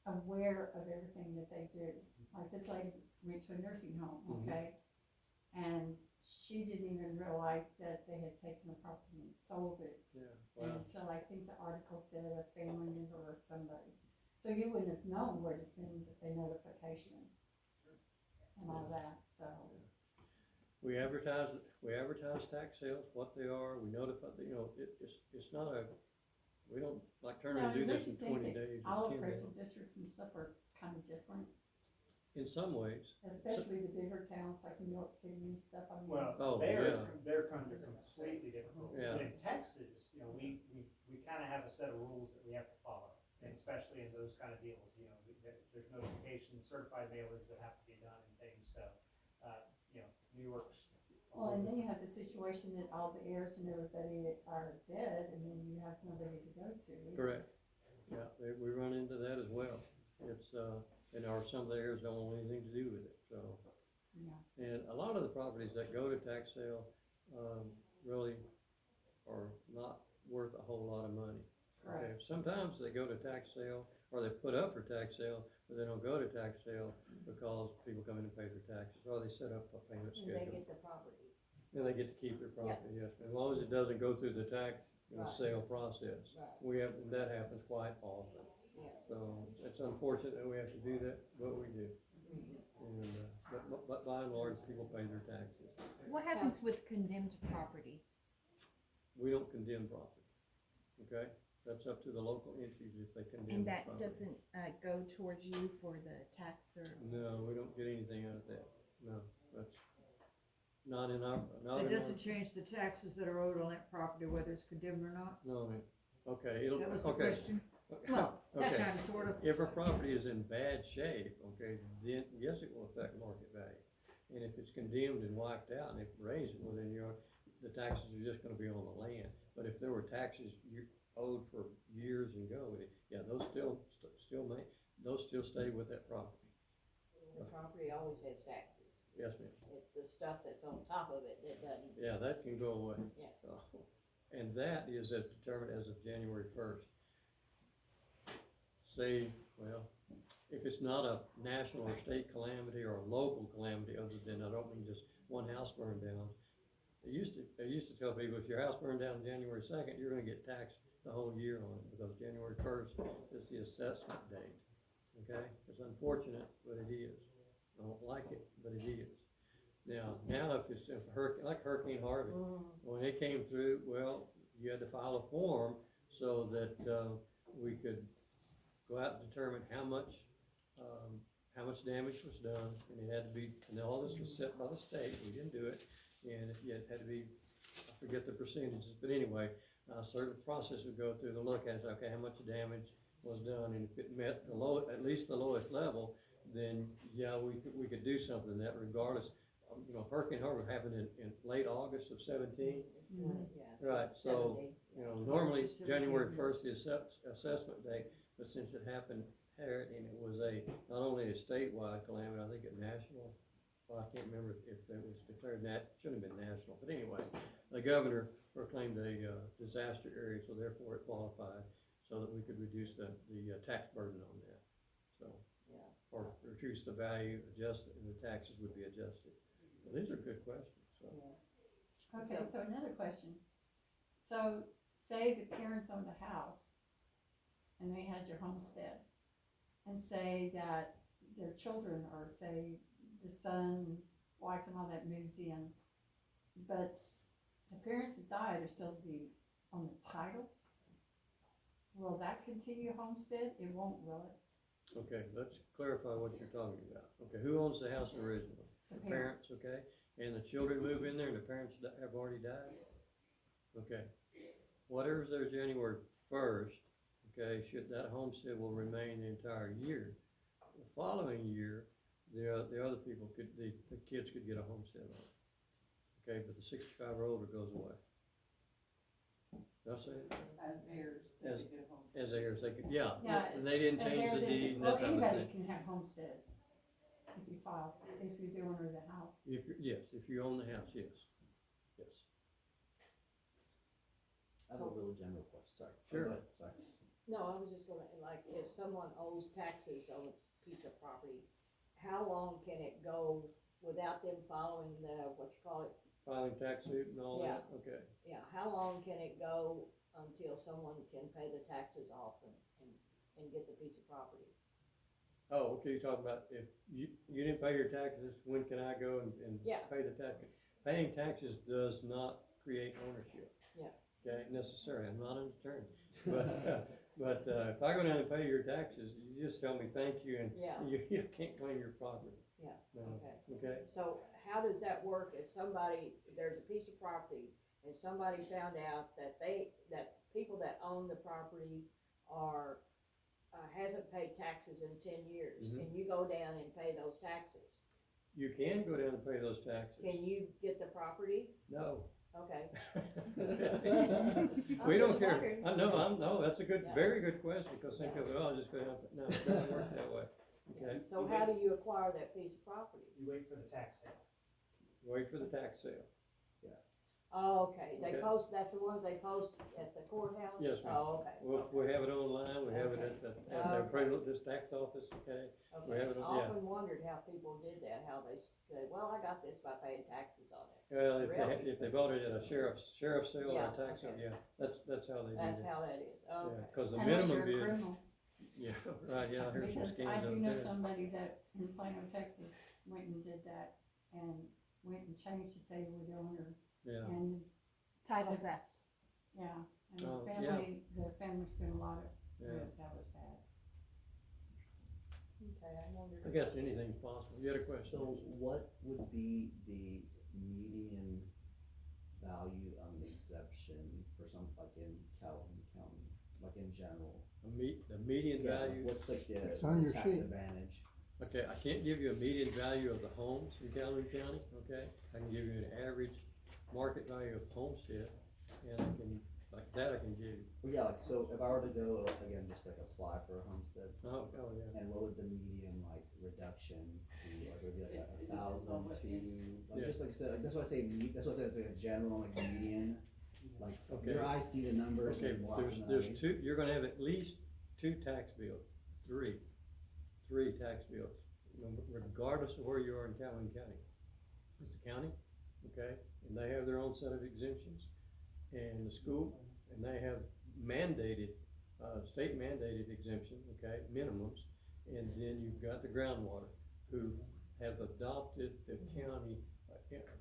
aware of everything that they do. Like this lady went to a nursing home, Mhm. okay? And she didn't even realize that they had taken the property and sold it yeah, wow, until I think the article said a family member or somebody. So you wouldn't have known where to send a notification and all that, so. we advertise tax sales, what they are, we notify, it's not a, we don't like turn around and do No, this in don't you 20 think that days all or 10 days. appraisal districts and stuff are kind of different, In some ways, especially the bigger towns like New York City and stuff, I mean. Well, Oh, they're yeah. under completely different rules. Yeah. But in Texas, we kind of have a set of rules that we have to follow, and especially in those kind of deals, there's notifications, certified mailers that have to be done and things, so, New York's. Well, and then you have the situation that all the heirs and everybody are dead, and then you have nobody to go to. correct, yeah, we run into that as well. It's, and some of the heirs don't want anything to do with it, so. Yeah. And a lot of the properties that go to tax sale, really are not worth a whole lot of money. Okay, Correct. sometimes they go to tax sale, or they put up for tax sale, but they don't go to tax sale because people come in and pay their taxes, or they set up a payment And they schedule. get the property. And they get to keep their property, yes, as long as it doesn't go through the tax, Right. sale process. Right. That happens quite often. Yeah. So, it's unfortunate that we have to do that, but we do. Mm-hmm. And, but by and large, people pay their taxes. What happens with condemned property? We don't condemn property, okay? That's up to the local entities if they condemn And the that property. doesn't, go towards you for the tax or? No, we don't get anything out of that, no, that's not in our, not It in our. doesn't change the taxes that are owed on that property, whether it's condemned or not? No, ma'am. Okay, it'll, That was the okay. question? Well, Okay. kind of, sort of. If a property is in bad shape, okay, then yes, it will affect market value. And if it's condemned and wiped out and it rains, well, then the taxes are just gonna be on the land. But if there were taxes you owed for years ago, yeah, those those still stay with that property. The property always has taxes. Yes, ma'am. It's the stuff that's on top of it that doesn't. Yeah, that can go away. Yeah. So, and that is determined as of January 1st. Say, well, if it's not a national or state calamity or a local calamity, other than, I don't mean just one house burned down. I used to tell people, if your house burned down January 2nd, you're gonna get taxed the whole year on it, because January 1st is the assessment date, okay? It's unfortunate, but it is. I don't like it, but it is. Now if it's a hurricane, like Hurricane Harvey, when it came through, well, you had to file a form so that, we could go out and determine how much damage was done, and it had to be, and all this was set by the state, we didn't do it, and it had to be, I forget the percentages, but anyway, a certain process would go through to look at, okay, how much damage was done, and if it met at least the lowest level, then, yeah, we could do something that regardless. Hurricane Harvey happened in late August of 17. Yeah. Right, so, 70. normally August of January 17, first, the assessment date, but since it happened here, and it was not only a statewide calamity, I think a national, well, I can't remember if it was declared shouldn't have been national, but anyway, the governor proclaimed a disaster area, so therefore it qualified, so that we could reduce the tax burden on that, so. Yeah. Or reduce the value, adjust it, and the taxes would be adjusted. Well, these are good questions, so. Okay, so another question. So, say the parents owned a house and they had your homestead, and say that their children, or say the son, wife and all that moved in, but the parents that died are still on the title. Will that continue homestead? It won't, will it? Okay, let's clarify what you're talking about. Okay, who owns the house originally? The Parents, okay? And the children move in there and the parents have already died? Okay. Whatever's there January first, okay, that homestead will remain the entire year. The following year, the other people the kids could get a homestead on it. Okay, but the 65 or older goes away. Did I say it? As heirs, they As- could get a home. As heirs, they could, yeah, Yeah, and they didn't As change heirs, the deed and well, that type of anybody thing. can have homestead if you file, if you're the owner of the house. Yes, if you own the house, yes, yes. I have a real general question, sorry. Sure. Go ahead, sorry. No, I was just gonna, like, if someone owes taxes on a piece of property, how long can it go without them following the, what you call it? Filing tax suit and all that, okay. Yeah, how long can it go until someone can pay the taxes off and get the piece of property? Oh, okay, you're talking about if you didn't pay your taxes, when can I go and Yeah. pay the tax? Paying taxes does not create ownership. Yeah. Okay, necessarily, I'm not an attorney, but if I go down and pay your taxes, you just tell me thank you and Yeah. you can't claim your property. Yeah, No, okay. okay? So how does that work if there's a piece of property and somebody found out that people that own the property hasn't paid taxes in 10 years, Mhm. and you go down and pay those taxes, You can go down and pay those taxes. can you get the property? No. Okay. We I'm don't just care. wondering. No, that's a good, Yeah. very good question, because some Yeah. people, oh, I'll just go down, no, it doesn't work that way, okay? So how do you acquire that piece of property? You wait for the tax sale. Wait for the tax sale. Oh, okay, Okay. that's the ones they post at the courthouse? Yes, ma'am. Oh, okay. We have it online, we have it at the Okay. appraisal, this tax office, okay? We Okay, have it I on- yeah. often wondered how people did that, how they said, well, I got this by paying taxes on it. Well, Really? if they bought it at a sheriff's sale or Yeah, a tax sale, okay. yeah, that's how they do That's it. how that is, Yeah, okay. cause the Unless minimum you're a bid, criminal, yeah, right, yeah, I heard some because I scams do out know there. somebody that in Plano, Texas, went and did that and went and changed it, they were the owner, Yeah, and, Title theft. yeah, and Oh, the family spent a lot of, yeah, that was bad. Okay, I wondered. I guess anything's possible, you had a question? So what would be the median value on the exemption for some, like in Calhoun County, like in general? The median Yeah, value? what's like the It's on your tax sheet. advantage? Okay, I can't give you a median value of the homes in Calhoun County, okay? I can give you an average market value of homestead, and I can give you. Well, yeah, like, so if I were to go, again, just like apply for a homestead, Oh, yeah. and what would the median like reduction be, like would it be like It depends 1,000 on what to, like, Yeah. just like I said, like, that's why I say that's why I said it's like a general, like median, like, Okay. your eyes see the numbers Okay, and walk there's two, you're gonna have at least two tax bills, three tax bills, regardless of where you are in Calhoun County. It's the county, okay, and they have their own set of exemptions, and the school, and they have mandated, state mandated exemption, okay, minimums, and then you've got the groundwater, who have adopted the county,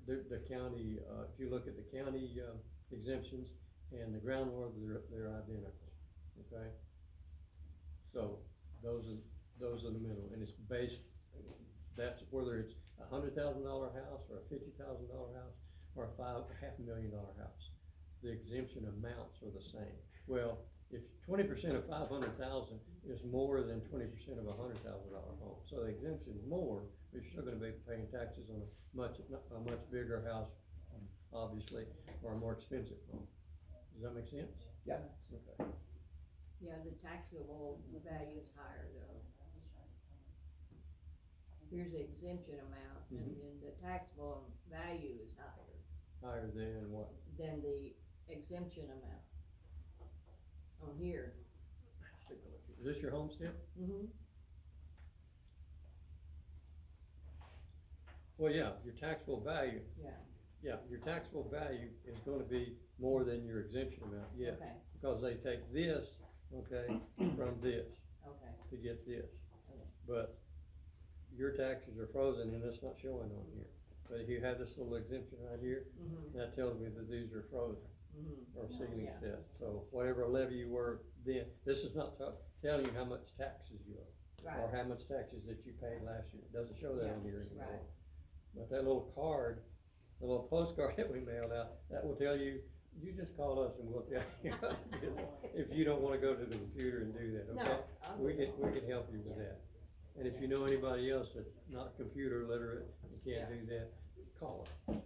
the county, if you look at the county, exemptions and the groundwater, they're identical, okay? So, those are the minimum, and it's based, that's whether it's $100,000 house, or a $50,000 house, or a $500,000 house. The exemption amounts are the same. Well, if 20% of 500,000 is more than 20% of a $100,000 home, so the exemption is more, but you're still gonna be paying taxes on a much bigger house, obviously, or a more expensive home. Does that make sense? Yeah. Okay. Yeah, the taxable value is higher though. Here's the exemption amount, and Mhm. then the taxable value is higher Higher than what? than the exemption amount on here. Let's take a look. Is this your homestead? Mm-hmm. Well, yeah, your taxable value, Yeah, your taxable value is gonna be more than your exemption amount, yeah. okay, Because they take this, okay, from this okay. to get this. But your taxes are frozen and it's not showing on here. But if you have this little exemption right here, Mm-hmm, that tells me that these are frozen mm-hmm. or ceiling yeah. set. So whatever levy you were then, this is not telling you how much taxes you owe. or Right. how much taxes that you paid last year. It doesn't show that on here anymore. right. But that little card, the little postcard that we mailed out, that will tell you, you just call us and we'll tell you, if you don't wanna go to the computer and do that, No, okay? I'll We do can help you with Yeah. that. And if you know anybody else that's not computer literate, and can't do that, call us.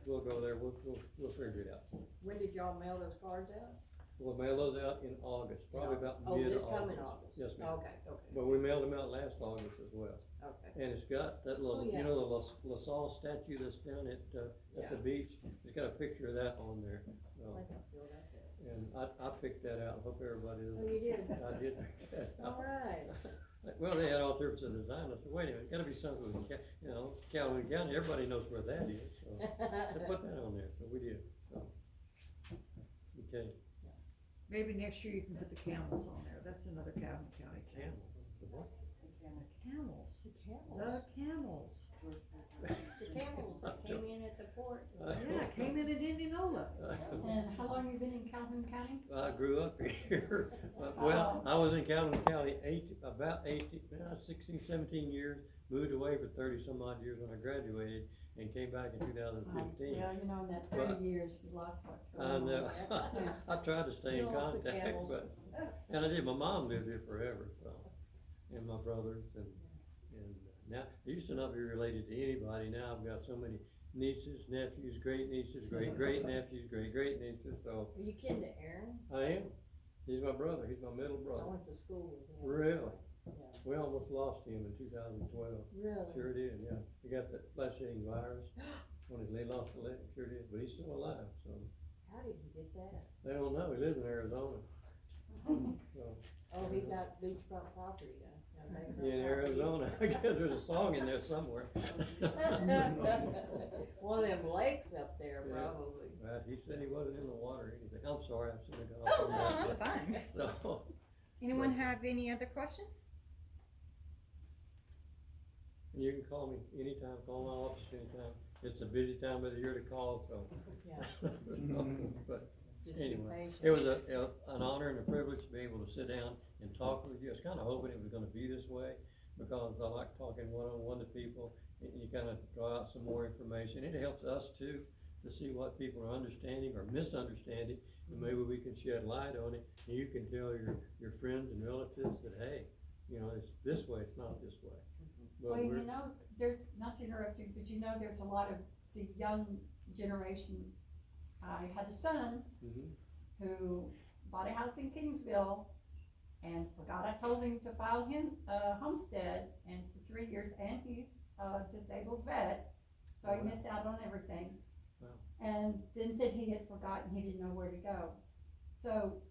We'll go there, we'll figure it out. When did y'all mail those cards out? We'll mail those out in August, probably about Oh, mid-August. this coming August? Yes, ma'am. Okay, But we mailed them out last August as well. okay. And it's got that little, Oh, you yeah. know, the LaSalle statue that's down at the Yeah. beach? It's got a picture of that on there. I think I still got that. And I picked that out, hope everybody does. Oh, you did? I did pick that out. All right. Well, they had all sorts of design, I said, wait a minute, gotta be something with, you know, Calhoun County, everybody knows where that is, so put that on there, so we did, so. Okay. Maybe next year you can put the camels on there, that's another Calhoun County thing. Camels, the what? Camels, The camels. the camels. The camels that came in at the port. Yeah, came in at Indianola. And how long you been in Calhoun County? I grew up here, well, I was in Calhoun County about 16, 17 years, moved away for 30 some odd years when I graduated, and came back in 2015. Well, you know, in that 30 years, you lost what's going I on. know, I tried to stay in You lost the contact, camels. but, and I did, my mom lived here forever, so, and my brothers, and now, I used to not be related to anybody, now I've got so many nieces, nephews, great nieces, great nephews, great nieces, so, Are you kidding to Aaron? I am. He's my brother, he's my middle I brother. went to school with him. Really? Yeah. We almost lost him in 2012. Really? Sure did, yeah. He got that flesh-eating virus when he lost a leg, sure did, but he's still alive, so. How did he get that? They don't know, he lives in Arizona. So, Oh, he got beachfront property then. in Arizona, I guess there's a song in there somewhere. One of them lakes up there, Yeah. probably. Right, he said he wasn't in the water or anything. I'm sorry, I shouldn't have got off on No, that. I'm but- fine. So, Anyone have any other questions? you can call me anytime, call my office anytime. It's a busy time of the year to call, so. Yeah. But Just be anyway, patient. it was an honor and a privilege to be able to sit down and talk with you. I was kinda hoping it was gonna be this way, because I like talking one-on-one to people, and you kinda draw out some more information. It helps us too, to see what people are understanding or misunderstanding, and maybe we can shed light on it, and you can tell your friends and relatives that, hey, you know, it's this way, it's not this way. But Well, you we're- know, there's, not to interrupt you, but you know, there's a lot of the young generations. I had a son Mhm. who bought a house in Kingsville and forgot I told him to file him a homestead, and for 3 years, and he's a disabled vet, so he Wow. missed out on everything. Wow. And then said he had forgotten, he didn't know where to go. So,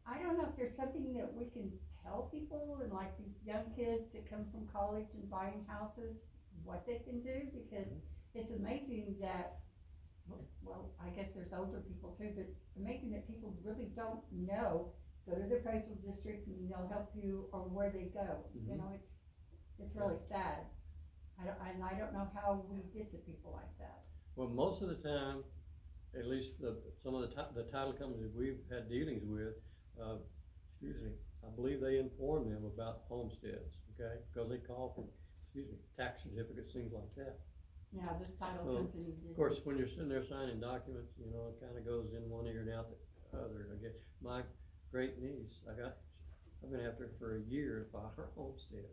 I don't know if there's something that we can tell people, and like these young kids that come from college and buying houses, what they can do, because it's amazing that, well, I guess there's older people too, but amazing that people really don't know. Go to the appraisal district and they'll help you, or where they go, you Mhm. know, it's really sad. I don't know how we get to people like that. Well, most of the time, at least some of the title companies we've had dealings with, I believe they inform them about homesteads, okay? Because they call for, tax certificates, things like that. Yeah, this title Well, company did. Of course, when you're sitting there signing documents, you know, it kinda goes in one ear and out the other. Again, my great niece, I've been after her for a year to file her homestead,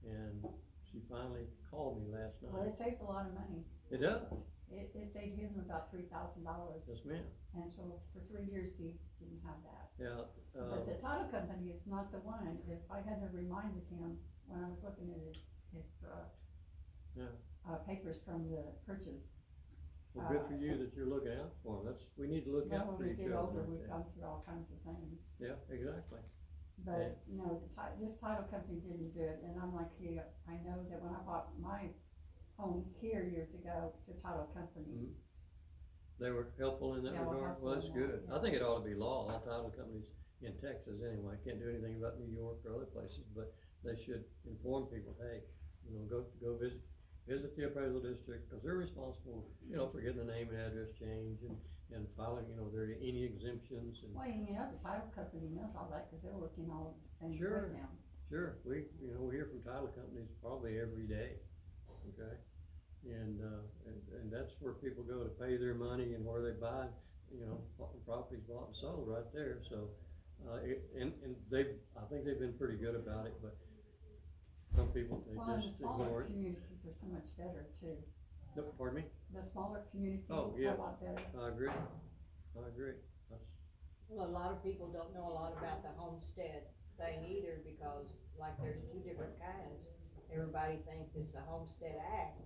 and she finally called me last Well, night. it saves a lot of money. It does, It saved him about $3,000, yes ma'am, and so for 3 years he didn't have that. yeah, But the title company is not the one. If I hadn't reminded him when I was looking at his Yeah. Papers from the purchase. well, good for you that you're looking out for them. We need to look Well, out when for we each get other. older, like we've that. gone through all kinds of things. Yeah, exactly. But, no, this title company didn't do it, and I'm like you, I know that when I bought my home here years ago, the title company, Mhm. They were helpful in that Yeah, well, regard? helpful Well, that's in that, good. yeah. I think it ought to be law, all title companies in Texas anyway, can't do anything about New York or other places, but they should inform people, hey, you know, go visit the appraisal district, cause they're responsible, you know, for getting the name and address change and filing, you know, there are any exemptions and. well, you know, the title company knows all that, cause they're working all of the things Sure. with them. Sure, we hear from title companies probably every day, okay? And that's where people go to pay their money and where they buy, properties bought and sold right there, so. And I think they've been pretty good about it, but some people, they Well, and the just smaller ignore it. communities are so much better too. No, pardon me? The smaller communities Oh, are yeah. a lot better. I agree, that's, Well, a lot of people don't know a lot about the homestead thing either, because like there's two different kinds. Everybody thinks it's the Homestead Act,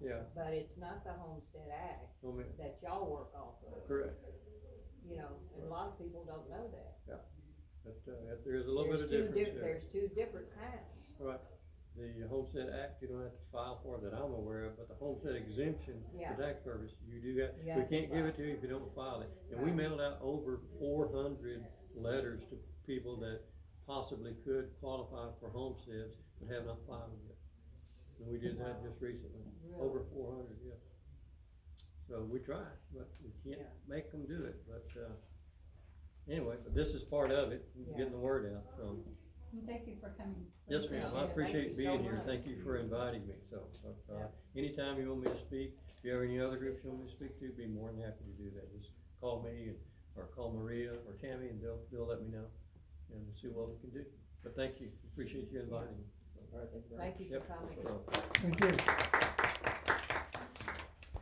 yeah, but it's not the Homestead Act I mean, that y'all work off of, correct, and a lot of people don't know that. but, there is a little bit of difference there. There's two different kinds. Right, the Homestead Act, you don't have to file for that I'm aware of, but the Homestead exemption Yeah. for tax purposes, you do that. You We have to can't give file. it to you if you don't file it. And we Right. mailed out over 400 letters to people that possibly could qualify for homesteads, but have not filed them yet. And we did that just recently, over 400, yes. So we try, but we can't make them do it, but, anyway, but this is part of it, getting the word out, so. And thank you for coming. Yes, ma'am, I appreciate Thank you so being here, much. thank you for inviting me, so, anytime you want me to speak, if you have any other groups you want me to speak to, be more than happy to do that, just call me, or call Maria or Tammy, and they'll let me know, and we'll see what we can do. But thank you, appreciate you inviting me. Alright, thank you very much. Thank you Yep. for coming. So, Thank you.